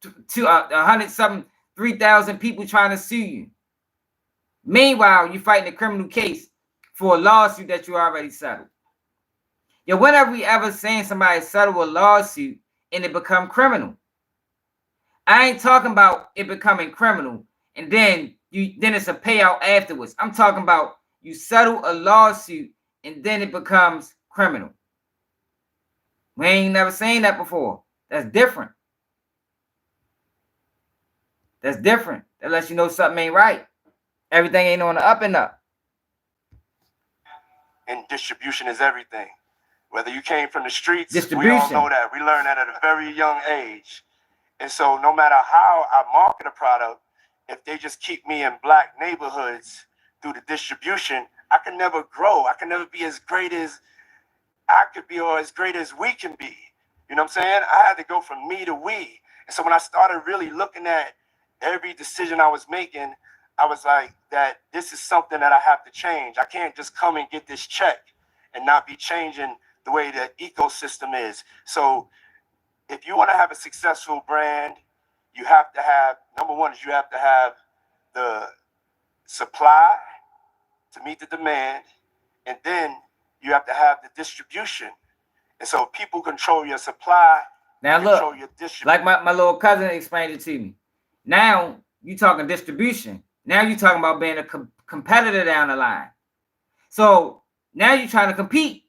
100-something, 3,000 people trying to sue you. Meanwhile, you're fighting a criminal case for a lawsuit that you already settled. Yo, when have we ever seen somebody settle a lawsuit and it become criminal? I ain't talking about it becoming criminal and then it's a payout afterwards. I'm talking about you settle a lawsuit and then it becomes criminal. We ain't never seen that before. That's different. That's different. That lets you know something ain't right. Everything ain't on the up and up. And distribution is everything. Whether you came from the streets, we all know that. We learned that at a very young age. And so no matter how I market a product, if they just keep me in black neighborhoods through the distribution, I can never grow. I can never be as great as I could be or as great as we can be. You know what I'm saying? I had to go from me to we. And so when I started really looking at every decision I was making, I was like, that this is something that I have to change. I can't just come and get this check and not be changing the way the ecosystem is. So if you want to have a successful brand, you have to have, number one is you have to have the supply to meet the demand, and then you have to have the distribution. And so people control your supply. Now look, like my little cousin explained it to me. Now you talking distribution. Now you talking about being a competitor down the line. So now you're trying to compete.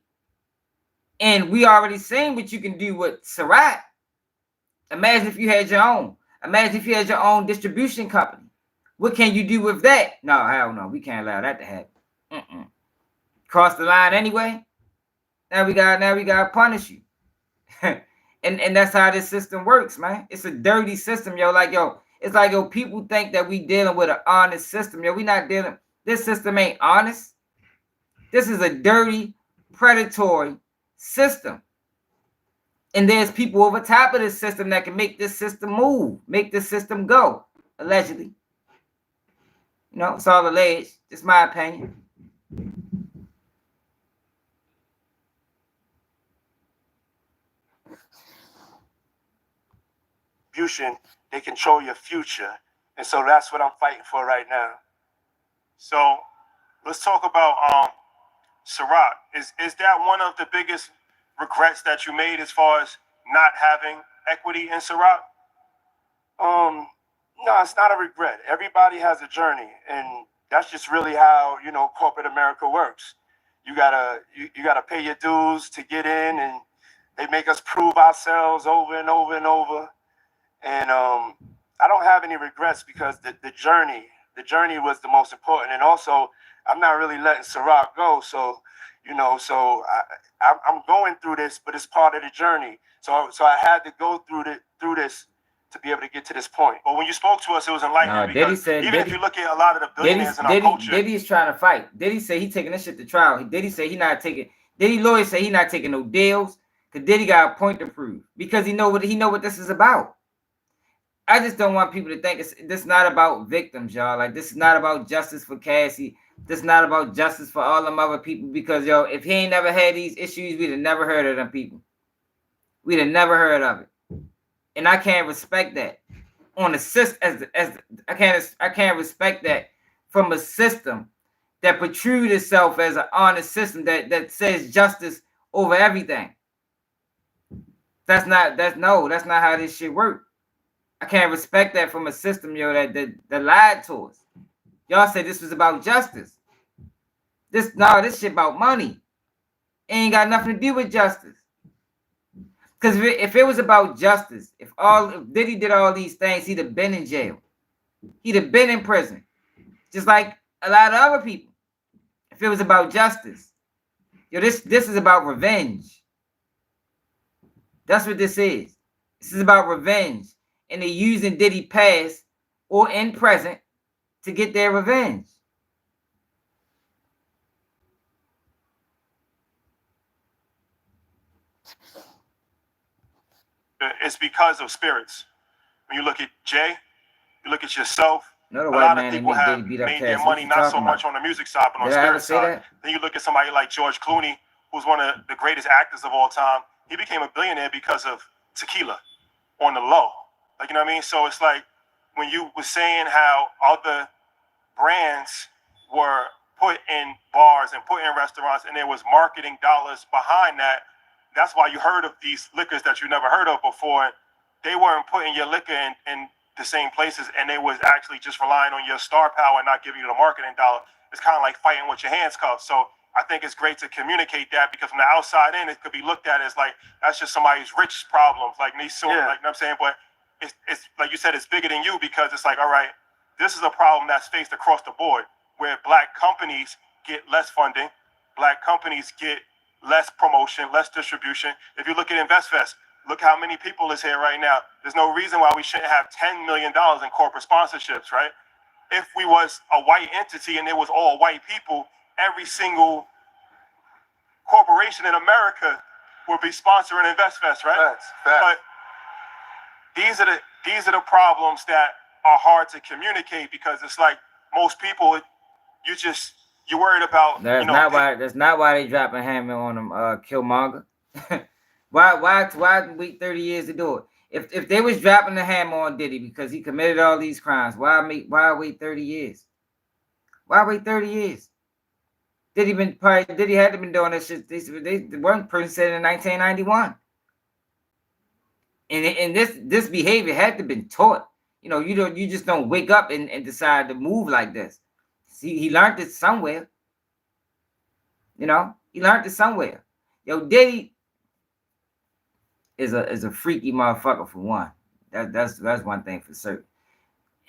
And we already seen what you can do with Ciroc. Imagine if you had your own. Imagine if you had your own distribution company. What can you do with that? No, hell no. We can't allow that to happen. Cross the line anyway. Now we gotta punish you. and that's how this system works, man. It's a dirty system, yo. Like, yo, it's like, yo, people think that we dealing with an honest system. Yo, we not dealing. This system ain't honest. This is a dirty, predatory system. And there's people over top of this system that can make this system move, make this system go, allegedly. You know, it's all alleged. It's my opinion. They control your future. And so that's what I'm fighting for right now. So let's talk about Ciroc. Is that one of the biggest regrets that you made as far as not having equity in Ciroc? No, it's not a regret. Everybody has a journey, and that's just really how, you know, corporate America works. You gotta pay your dues to get in, and they make us prove ourselves over and over and over. And I don't have any regrets because the journey was the most important. And also, I'm not really letting Ciroc go. So, you know, I'm going through this, but it's part of the journey. So I had to go through this to be able to get to this point. But when you spoke to us, it was enlightening. Diddy said, if you look at a lot of the billionaires in our culture, Diddy's trying to fight. Diddy said he taking this shit to trial. Diddy said he not taking. Diddy lawyers say he not taking no deals because Diddy got a point to prove because he know what this is about. I just don't want people to think this not about victims, y'all. Like, this is not about justice for Cassie. This is not about justice for all them other people because, yo, if he ain't never had these issues, we'd have never heard of them people. We'd have never heard of it. And I can't respect that on the system. I can't respect that from a system that protrudes itself as an honest system that says justice over everything. That's not how this shit works. I can't respect that from a system, yo, that lied to us. Y'all said this was about justice. This shit about money. It ain't got nothing to do with justice. Because if it was about justice, if Diddy did all these things, he'd have been in jail. He'd have been in prison. Just like a lot of other people. If it was about justice. Yo, this is about revenge. That's what this is. This is about revenge. And they're using Diddy past or in present to get their revenge. it's because of spirits. When you look at Jay, you look at yourself. A lot of people have made their money not so much on the music side, but on the spirit side. Then you look at somebody like George Clooney, who's one of the greatest actors of all time. He became a billionaire because of tequila on the low. Like, you know what I mean? So it's like when you were saying how other brands were put in bars and put in restaurants and there was marketing dollars behind that. That's why you heard of these liquors that you never heard of before. They weren't putting your liquor in the same places, and they was actually just relying on your star power and not giving you the marketing dollar. It's kind of like fighting with your hands cuffed. So I think it's great to communicate that, because from the outside in, it could be looked at as like that's just somebody's rich problems, like me soon, like, you know what I'm saying? But it's like you said, it's bigger than you, because it's like, all right, this is a problem that's faced across the board, where black companies get less funding, black companies get less promotion, less distribution. If you look at InvestFest, look how many people is here right now. There's no reason why we shouldn't have $10 million in corporate sponsorships, right? If we was a white entity and it was all white people, every single corporation in America would be sponsoring InvestFest, right? But these are the problems that are hard to communicate, because it's like most people, you're worried about. That's not why they dropping hammer on him, Killmonger. why wait 30 years to do it? If they was dropping the hammer on Diddy because he committed all these crimes, why wait 30 years? Why wait 30 years? Diddy had to been doing that shit. The one person said in 1991. And this behavior had to have been taught. You just don't wake up and decide to move like this. See, he learned it somewhere. He learned it somewhere. Yo, Diddy is a freaky motherfucker for one. That's one thing for certain.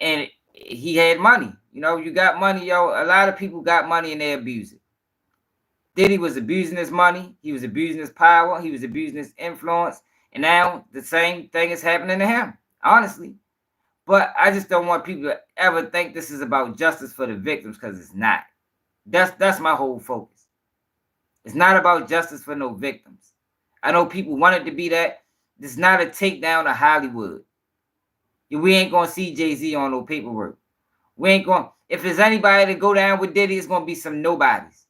And he had money. You got money, yo. A lot of people got money and they abuse it. Diddy was abusing his money. He was abusing his power. He was abusing his influence. And now the same thing is happening to him, honestly. But I just don't want people to ever think this is about justice for the victims, because it's not. That's my whole focus. It's not about justice for no victims. I know people want it to be that. It's not a takedown of Hollywood. We ain't going to see Jay-Z on no paperwork. We ain't going. If there's anybody to go down with Diddy, it's going to be some nobodies.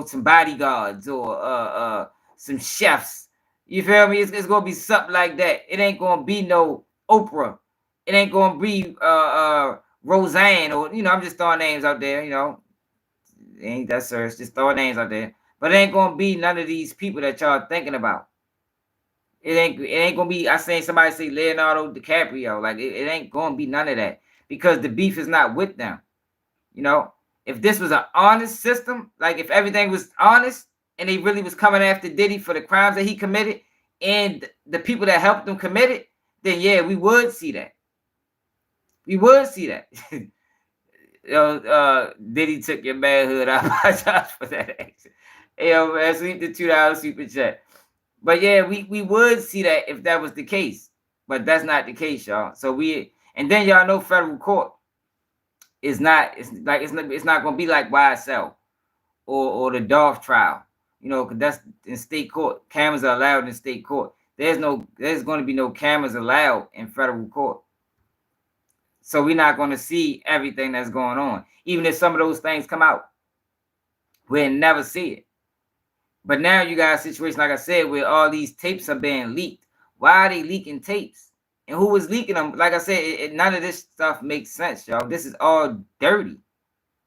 Some bodyguards or some chefs. You feel me? It's going to be something like that. It ain't going to be no Oprah. It ain't going to be Roseanne, or, I'm just throwing names out there, It ain't that serious. Just throwing names out there. But it ain't going to be none of these people that y'all thinking about. It ain't going to be, I seen somebody say Leonardo DiCaprio. Like, it ain't going to be none of that, because the beef is not with them. If this was an honest system, like if everything was honest and they really was coming after Diddy for the crimes that he committed and the people that helped him commit it, then yeah, we would see that. We would see that. Diddy took your manhood. I apologize for that action. Yo, man, sleep the $2 super chat. But yeah, we would see that if that was the case. But that's not the case, y'all. And then y'all know federal court is not, it's not gonna be like YSL or the Dolph trial. Because that's in state court. Cameras are allowed in state court. There's going to be no cameras allowed in federal court. So we're not going to see everything that's going on. Even if some of those things come out, we'll never see it. But now you got a situation, like I said, where all these tapes are being leaked. Why are they leaking tapes? And who was leaking them? Like I said, none of this stuff makes sense, y'all. This is all dirty.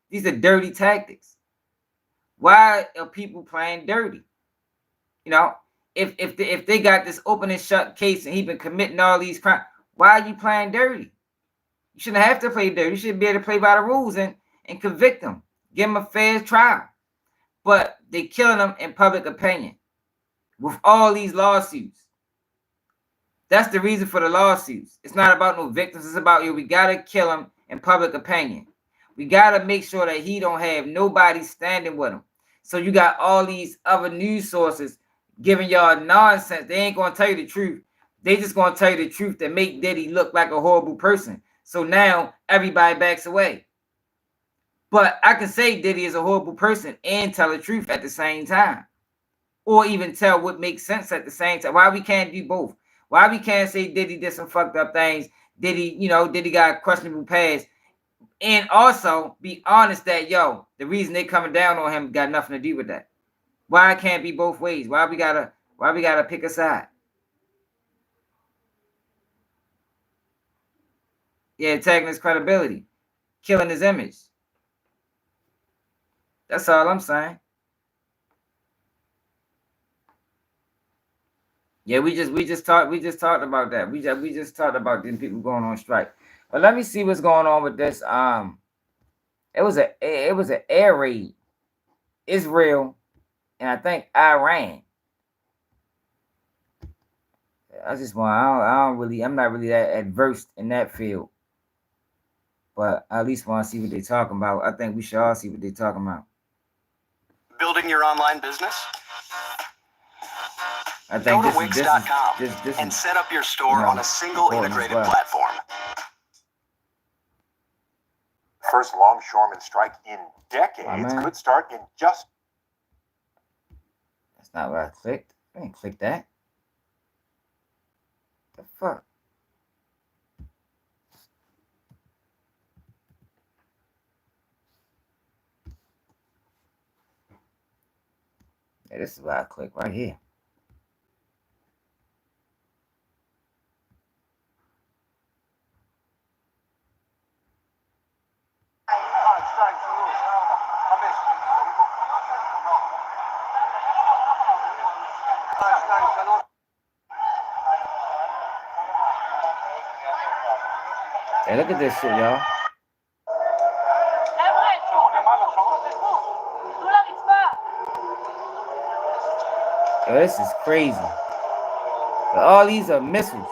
These are dirty tactics. Why are people playing dirty? If they got this open and shut case and he been committing all these crimes, why are you playing dirty? You shouldn't have to play dirty. You should be able to play by the rules and convict them. Give them a fair trial. But they killing them in public opinion with all these lawsuits. That's the reason for the lawsuits. It's not about no victims. It's about, we got to kill him in public opinion. We got to make sure that he don't have nobody standing with him. So you got all these other news sources giving y'all nonsense. They ain't going to tell you the truth. They just going to tell you the truth that make Diddy look like a horrible person. So now everybody backs away. But I can say Diddy is a horrible person and tell the truth at the same time. Or even tell what makes sense at the same time. Why we can't do both? Why we can't say Diddy did some fucked up things? Diddy got a questionable past. And also be honest that, the reason they coming down on him got nothing to do with that. Why it can't be both ways? Why we gotta pick a side? Yeah, attacking his credibility, killing his image. That's all I'm saying. Yeah, we just talked about that. We just talked about them people going on strike. But let me see what's going on with this. It was an air raid, Israel, and I think Iran. I'm not really that adverse in that field. But I at least want to see what they're talking about. I think we should all see what they're talking about. Building your online business? I think Go to Wix.com and set up your store on a single integrated platform. first longshoreman strike in decades could start in just... That's not what I clicked. I didn't click that. The fuck? Yeah, this is what I click right here. Hey, look at this shit, y'all. Yo, this is crazy. But all these are missiles.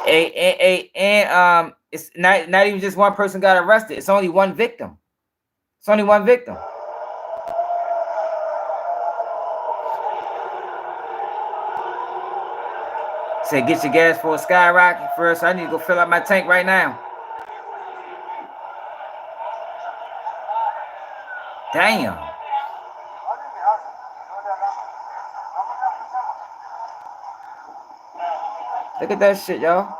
And it's not even just one person got arrested. It's only one victim. It's only one victim. Say, get your gas for a skyrocket first. I need to go fill up my tank right now. Damn. Look at that shit, y'all.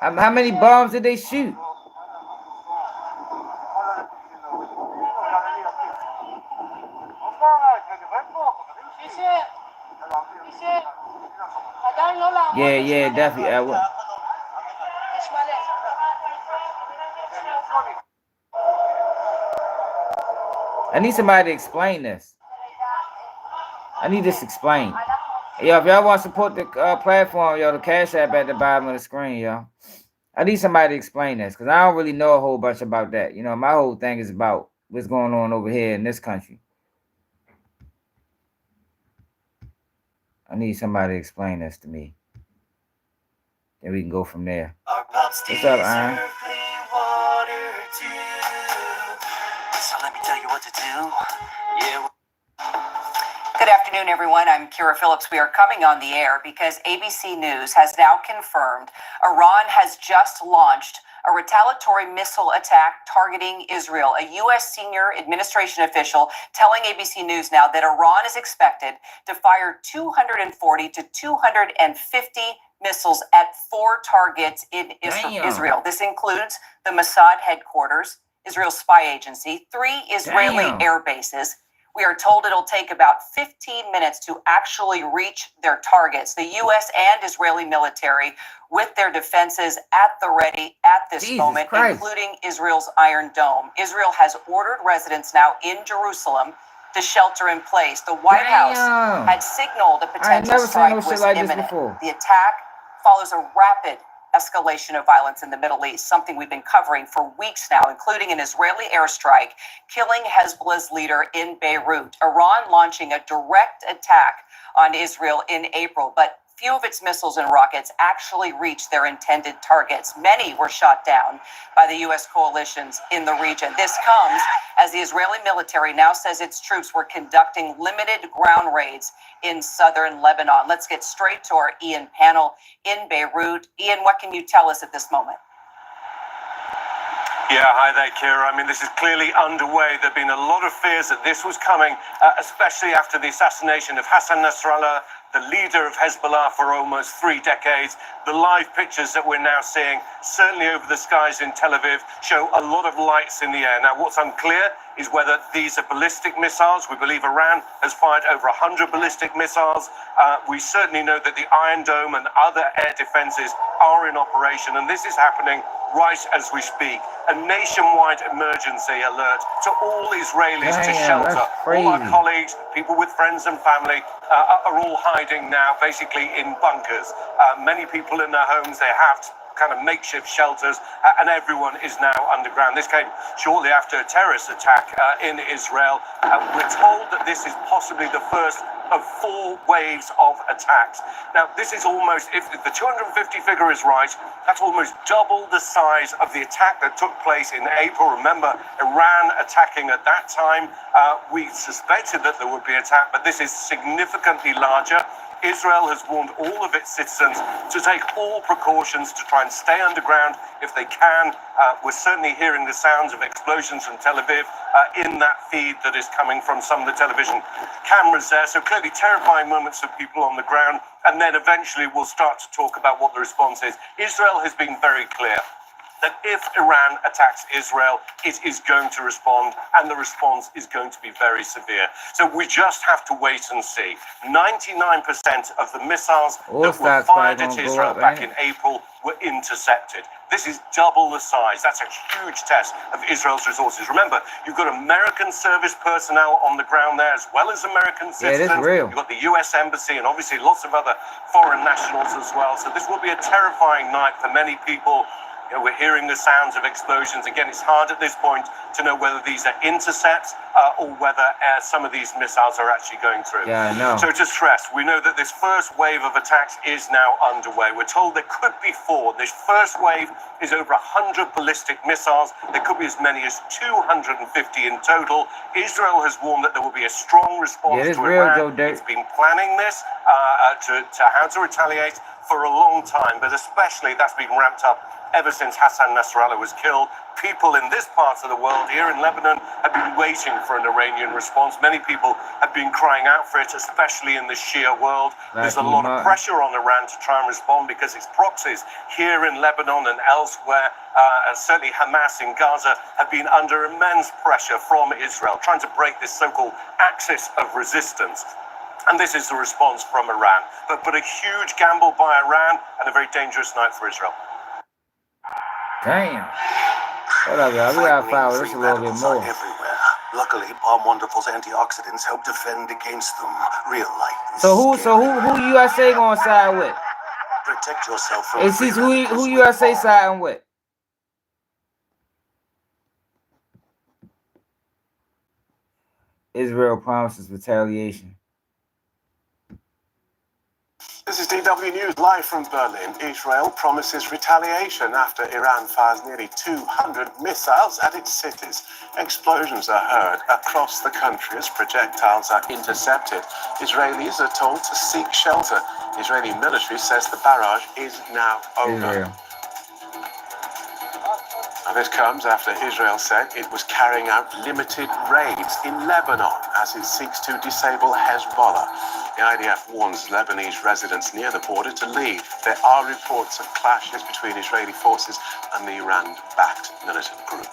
How many bombs did they shoot? Yeah, definitely. I need somebody to explain this. I need this explained. Yo, if y'all want to support the platform, yo, the Cash App at the bottom of the screen, yo. I need somebody to explain this because I don't really know a whole bunch about that. You know, my whole thing is about what's going on over here in this country. I need somebody to explain this to me. Then we can go from there. What's up, Iron? So let me tell you what to do. Yeah. Good afternoon, everyone. I'm Kira Phillips. We are coming on the air because ABC News has now confirmed Iran has just launched a retaliatory missile attack targeting Israel. A U.S. senior administration official telling ABC News now that Iran is expected to fire 240 to 250 missiles at 4 targets in Israel. This includes the Mossad headquarters, Israel's spy agency, 3 Israeli air bases. We are told it'll take about 15 minutes to actually reach their targets. The U.S. and Israeli military with their defenses at the ready at this moment, including Israel's Iron Dome. Israel has ordered residents now in Jerusalem to shelter in place. The White House had signaled a potential strike was imminent. The attack follows a rapid escalation of violence in the Middle East, something we've been covering for weeks now, including an Israeli airstrike killing Hezbollah's leader in Beirut. Iran launching a direct attack on Israel in April, but few of its missiles and rockets actually reached their intended targets. Many were shot down by the U.S. coalitions in the region. This comes as the Israeli military now says its troops were conducting limited ground raids in southern Lebanon. Let's get straight to our Ian panel in Beirut. Ian, what can you tell us at this moment? Yeah, hi there, Kira. I mean, this is clearly underway. There have been a lot of fears that this was coming, especially after the assassination of Hassan Nasrallah, the leader of Hezbollah for almost 3 decades. The live pictures that we're now seeing, certainly over the skies in Tel Aviv, show a lot of lights in the air. Now, what's unclear is whether these are ballistic missiles. We believe Iran has fired over 100 ballistic missiles. We certainly know that the Iron Dome and other air defenses are in operation, and this is happening right as we speak. A nationwide emergency alert to all Israelis to shelter. All our colleagues, people with friends and family are all hiding now, basically in bunkers. Many people in their homes, they have kind of makeshift shelters, and everyone is now underground. This came shortly after a terrorist attack in Israel. We're told that this is possibly the first of 4 waves of attacks. Now, this is almost, if the 250 figure is right, that's almost double the size of the attack that took place in April. Remember, Iran attacking at that time. We suspected that there would be an attack, but this is significantly larger. Israel has warned all of its citizens to take all precautions to try and stay underground if they can. We're certainly hearing the sounds of explosions from Tel Aviv in that feed that is coming from some of the television cameras there. So clearly terrifying moments for people on the ground. And then eventually we'll start to talk about what the response is. Israel has been very clear that if Iran attacks Israel, it is going to respond, and the response is going to be very severe. So we just have to wait and see. 99% of the missiles that were fired at Israel back in April were intercepted. This is double the size. That's a huge test of Israel's resources. Remember, you've got American service personnel on the ground there, as well as American citizens. Yeah, it is real. You've got the US Embassy and obviously lots of other foreign nationals as well. So this will be a terrifying night for many people. You know, we're hearing the sounds of explosions. Again, it's hard at this point to know whether these are intercepts or whether some of these missiles are actually going through. Yeah, I know. So to stress, we know that this first wave of attacks is now underway. We're told there could be 4. This first wave is over 100 ballistic missiles. There could be as many as 250 in total. Israel has warned that there will be a strong response to Iran. It's been planning this to how to retaliate for a long time, but especially that's been ramped up ever since Hassan Nasrallah was killed. People in this part of the world, here in Lebanon, have been waiting for an Iranian response. Many people have been crying out for it, especially in the Shia world. There's a lot of pressure on Iran to try and respond because its proxies here in Lebanon and elsewhere, certainly Hamas in Gaza, have been under immense pressure from Israel, trying to break this so-called axis of resistance. And this is the response from Iran. But a huge gamble by Iran and a very dangerous night for Israel. Damn. Hold up, y'all. We gotta follow this a little bit more. Everywhere. Luckily, Palm Wonderful's antioxidants help defend against them. Real life. So who USA gonna side with? Protect yourself from who USA siding with? Israel promises retaliation. This is DW News live from Berlin. Israel promises retaliation after Iran fires nearly 200 missiles at its cities. Explosions are heard across the country as projectiles are intercepted. Israelis are told to seek shelter. Israeli military says the barrage is now over. Now, this comes after Israel said it was carrying out limited raids in Lebanon as it seeks to disable Hezbollah. The IDF warns Lebanese residents near the border to leave. There are reports of clashes between Israeli forces and the Iran-backed militant group.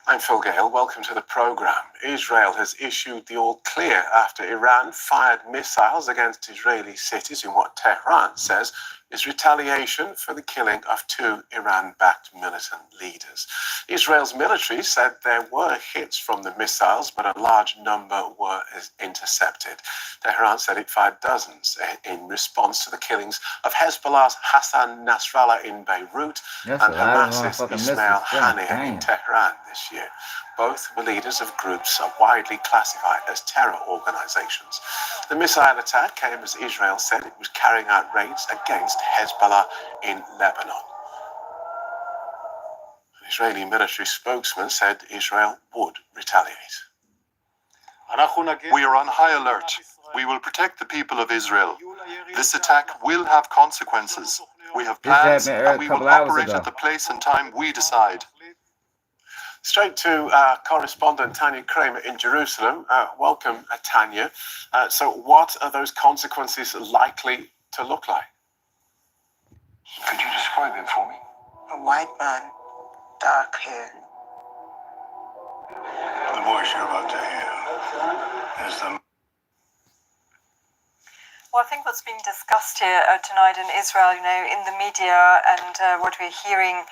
I'm Phil Gale. Welcome to the program. Israel has issued the all clear after Iran fired missiles against Israeli cities in what Tehran says is retaliation for the killing of 2 Iran-backed militant leaders. Israel's military said there were hits from the missiles, but a large number were intercepted. Tehran said it fired dozens in response to the killings of Hezbollah's Hassan Nasrallah in Beirut and Hamas's Ismail Haniyeh in Tehran this year. Both were leaders of groups widely classified as terror organizations. The missile attack came as Israel said it was carrying out raids against Hezbollah in Lebanon. An Israeli military spokesman said Israel would retaliate. We are on high alert. We will protect the people of Israel. This attack will have consequences. We have plans and we will operate at the place and time we decide. Straight to correspondent Tanya Kramer in Jerusalem. Welcome, Tanya. So what are those consequences likely to look like? Could you describe it for me? A white man, dark hair. The voice you're about to hear is the... Well, I think what's being discussed here tonight in Israel, in the media and what we're hearing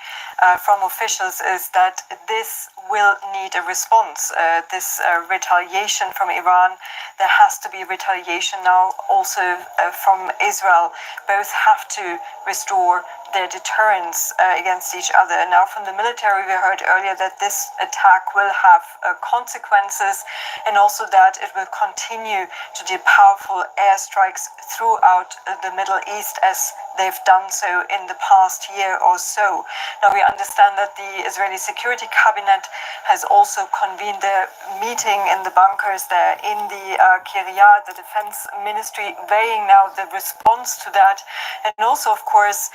from officials is that this will need a response. This retaliation from Iran, there has to be retaliation now also from Israel. Both have to restore their deterrence against each other. Now, from the military, we heard earlier that this attack will have consequences, and also that it will continue to do powerful airstrikes throughout the Middle East as they've done so in the past year or so. Now, we understand that the Israeli Security Cabinet has also convened their meeting in the bunkers there in the Kiryat, the Defense Ministry, weighing now the response to that. And also, of course,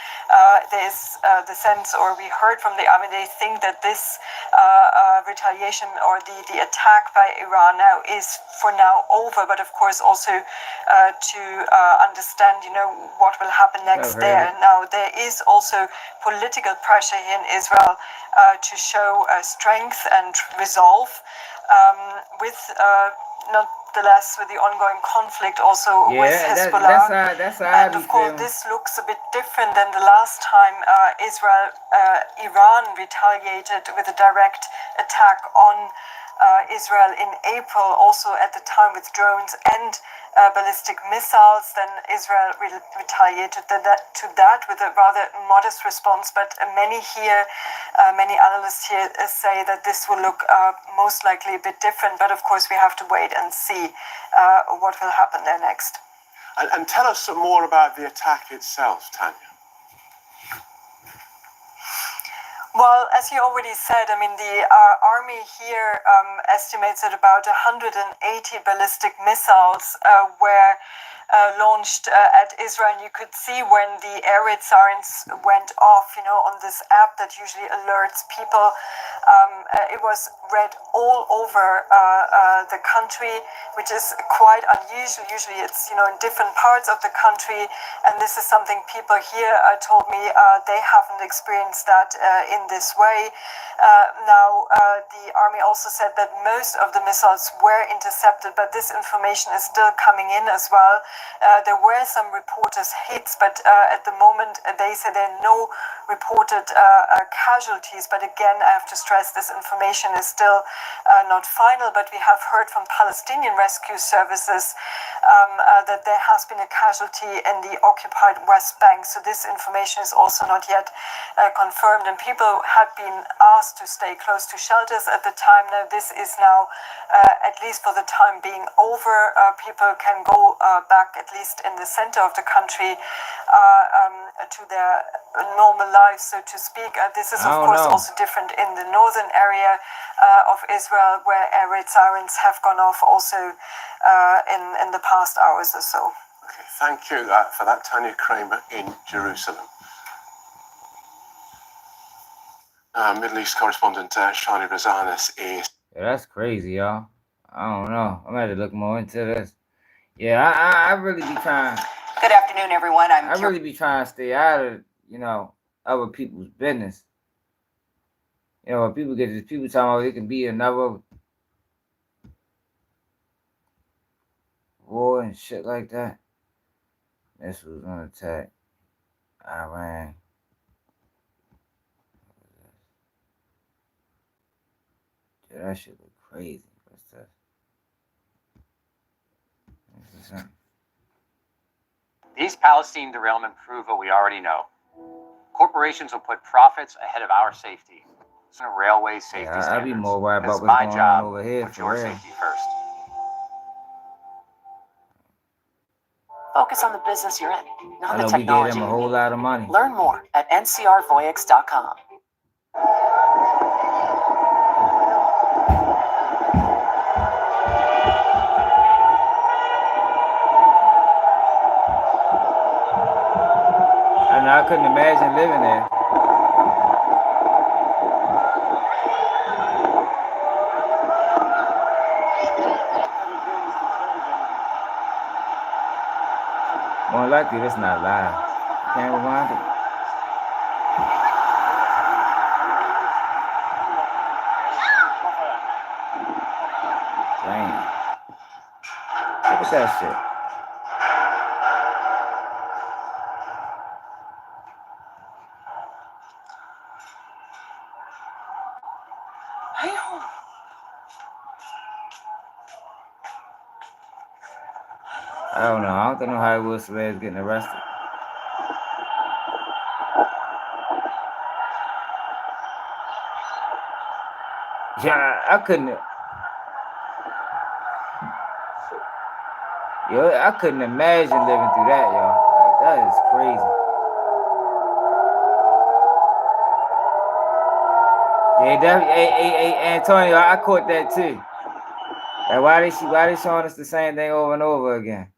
there's the sense, or we heard from the army, they think that this retaliation or the attack by Iran now is for now over, but of course also to understand, what will happen next there. Now, there is also political pressure here in Israel to show strength and resolve with nonetheless with the ongoing conflict also with Hezbollah. And of course, this looks a bit different than the last time Iran retaliated with a direct attack on Israel in April, also at the time with drones and ballistic missiles. Then Israel retaliated to that with a rather modest response. But many analysts here say that this will look most likely a bit different. But of course, we have to wait and see what will happen there next. And tell us some more about the attack itself, Tanya. Well, as you already said, the army here estimates that about 180 ballistic missiles were launched at Israel. And you could see when the air raid sirens went off, on this app that usually alerts people. It was read all over the country, which is quite unusual. Usually it's, in different parts of the country. And this is something people here told me they haven't experienced that in this way. Now, the army also said that most of the missiles were intercepted, but this information is still coming in as well. There were some reported hits, but at the moment they say there are no reported casualties. But again, I have to stress this information is still not final, but we have heard from Palestinian rescue services that there has been a casualty in the occupied West Bank. So this information is also not yet confirmed, and people had been asked to stay close to shelters at the time. Now, this is now, at least for the time being, over. People can go back, at least in the center of the country, to their normal lives, so to speak. This is, of course, also different in the northern area of Israel, where air raid sirens have gone off also in the past hours or so. Okay, thank you for that, Tanya Kramer in Jerusalem. Middle East correspondent Shani Razanis is... Yeah, that's crazy, y'all. I don't know. I'm going to look more into this. Yeah, I really be trying... Good afternoon, everyone. I really be trying to stay out of, other people's business. When people get this, people talking about it can be another war and shit like that. This was gonna attack Iran. Dude, that shit look crazy. What's that? These Palestine derailment prove what we already know. Corporations will put profits ahead of our safety. It's a railway safety standards. I'd be more worried about what's going on over here. Put your safety first. Focus on the business you're in, not the we technology. gave them a whole lot of money. Learn more at ncrvoyix.com. I couldn't imagine living there. More likely, that's not live. Can't rewind it. Damn. Look at that shit. Hey-ho. I don't know. I don't know how Hollywood celebs getting arrested. Yeah, I couldn't. Yo, I couldn't imagine living through that, y'all. Like, that is crazy. Yeah, definitely. Hey, Antonio, I caught that too. Like, why they showing us the same thing over and over again?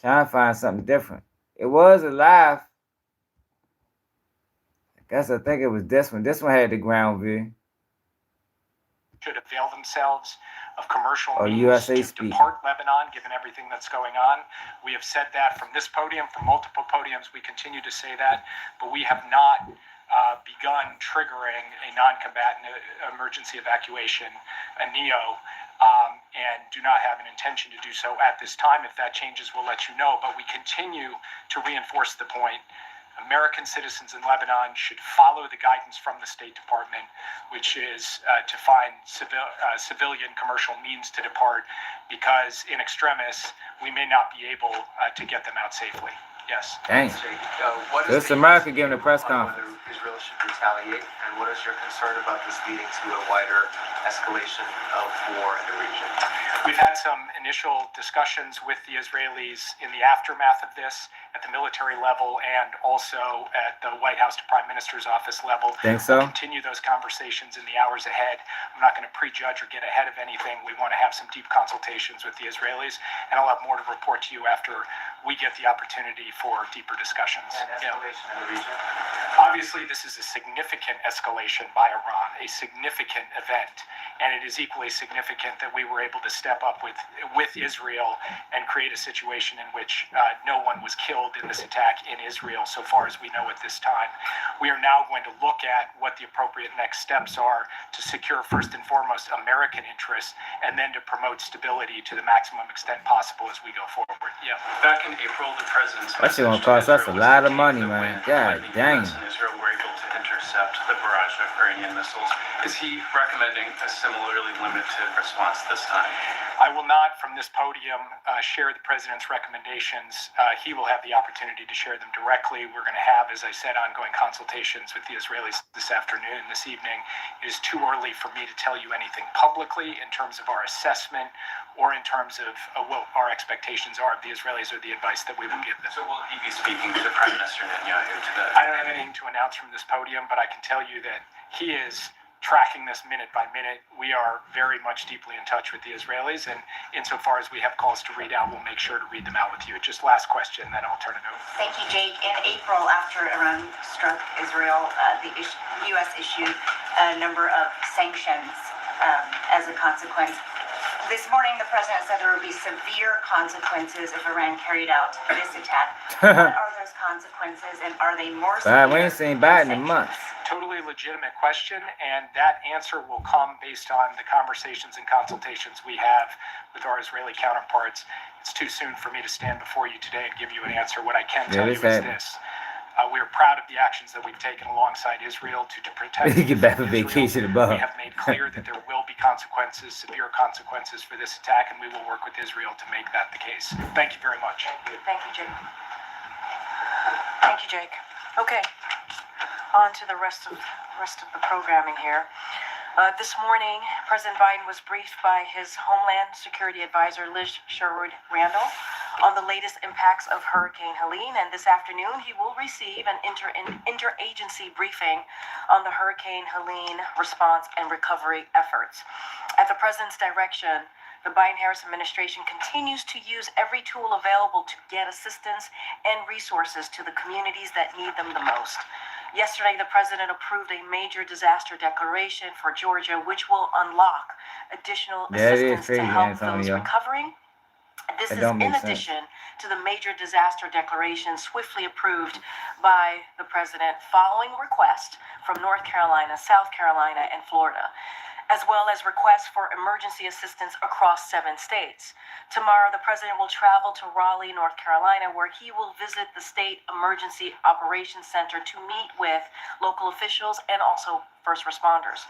Trying to find something different. It was alive. I think it was this one. This one had the ground view. Should avail themselves of commercial Oh, means USA to speaking. depart Lebanon, given everything that's going on. We have said that from this podium, from multiple podiums. We continue to say that, but we have not begun triggering a non-combatant emergency evacuation, a NEO, and do not have an intention to do so at this time. If that changes, we'll let you know. But we continue to reinforce the point. American citizens in Lebanon should follow the guidance from the State Department, which is to find civilian commercial means to depart, because in extremis, we may not be able to get them out safely. Yes. Dang. What This is is America giving a press conference. whether Israel should retaliate, and what is your concern about this leading to a wider escalation of war in the region? We've had some initial discussions with the Israelis in the aftermath of this at the military level and also at the White House to Prime Minister's office level. Think so? We'll continue those conversations in the hours ahead. I'm not going to prejudge or get ahead of anything. We want to have some deep consultations with the Israelis, and I'll have more to report to you after we get the opportunity for deeper discussions. And escalation in the region? Obviously, this is a significant escalation by Iran, a significant event, and it is equally significant that we were able to step up with Israel and create a situation in which no one was killed in this attack in Israel, so far as we know at this time. We are now going to look at what the appropriate next steps are to secure, first and foremost, American interests, and then to promote stability to the maximum extent possible as we go forward. Yeah. Back in April, the president's That shit gonna cost us a lot of money, man. God dang. US and Israel were able to intercept the barrage of Iranian missiles. Is he recommending a similarly limited response this time? I will not, from this podium, share the president's recommendations. He will have the opportunity to share them directly. We're going to have, as I said, ongoing consultations with the Israelis this afternoon, this evening. It is too early for me to tell you anything publicly in terms of our assessment or in terms of what our expectations are of the Israelis or the advice that we will give them. So will he be speaking to Prime Minister Netanyahu today? I don't have anything to announce from this podium, but I can tell you that he is tracking this minute by minute. We are very much deeply in touch with the Israelis, and insofar as we have calls to read out, we'll make sure to read them out with you. Just last question, then I'll turn it over. Thank you, Jake. In April, after Iran struck Israel, the U.S. issued a number of sanctions as a consequence. This morning, the president said there would be severe consequences if Iran carried out this attack. What are those consequences, and are they more severe? We ain't seen Biden in months. Totally legitimate question, and that answer will come based on the conversations and consultations we have with our Israeli counterparts. It's too soon for me to stand before you today and give you an answer. What I can tell you is this. We are proud of the actions that we've taken alongside Israel to protect You get back from vacation above. We have made clear that there will be consequences, severe consequences for this attack, and we will work with Israel to make that the case. Thank you very much. Thank you, Jake. Thank you, Jake. Okay, on to the rest of the programming here. This morning, President Biden was briefed by his Homeland Security Advisor, Liz Sherwood Randall, on the latest impacts of Hurricane Helene, and this afternoon he will receive an interagency briefing on the Hurricane Helene response and recovery efforts. At the president's direction, the Biden-Harris administration continues to use every tool available to get assistance and resources to the communities that need them the most. Yesterday, the president approved a major disaster declaration for Georgia, which will unlock additional assistance to help those recovering. This is in addition to the major disaster declaration swiftly approved by the president following request from North Carolina, South Carolina, and Florida. as well as requests for emergency assistance across 7 states. Tomorrow, the president will travel to Raleigh, North Carolina, where he will visit the State Emergency Operations Center to meet with local officials and also first responders.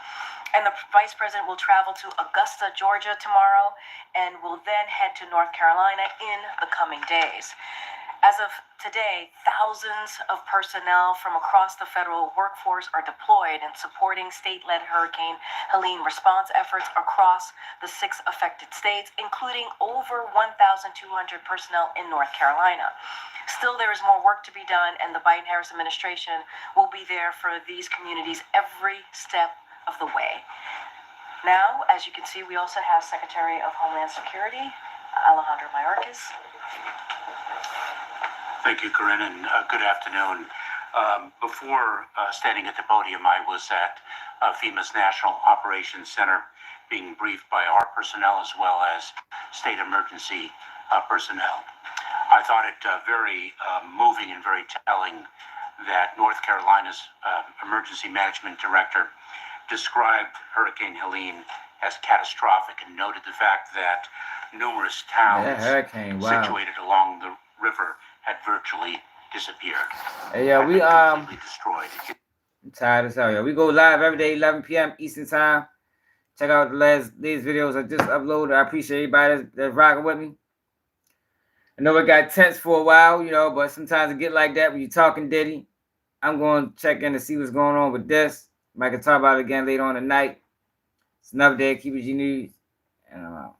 And the vice president will travel to Augusta, Georgia tomorrow, and will then head to North Carolina in the coming days. As of today, thousands of personnel from across the federal workforce are deployed and supporting state-led Hurricane Helene response efforts across the 6 affected states, including over 1,200 personnel in North Carolina. Still, there is more work to be done, and the Biden-Harris administration will be there for these communities every step of the way. Now, as you can see, we also have Secretary of Homeland Security, Alejandro Mayorkas. Thank you, Corinne, and good afternoon. Before standing at the podium, I was at FEMA's National Operations Center being briefed by our personnel as well as state emergency personnel. I thought it very moving and very telling that North Carolina's Emergency Management Director described Hurricane Helene as catastrophic and noted the fact that numerous towns situated along the river had virtually disappeared. Hey, yeah, we destroyed. I'm tired as hell, yo. We go live every day, 11 p.m. Eastern Time. Check out these videos I just uploaded. I appreciate everybody that's rocking with me. I know it got tense for a while, you know, but sometimes it get like that when you're talking Diddy. I'm going to check in to see what's going on with this. I can talk about it again later on tonight. It's another day of Keep It G News, and I'm out.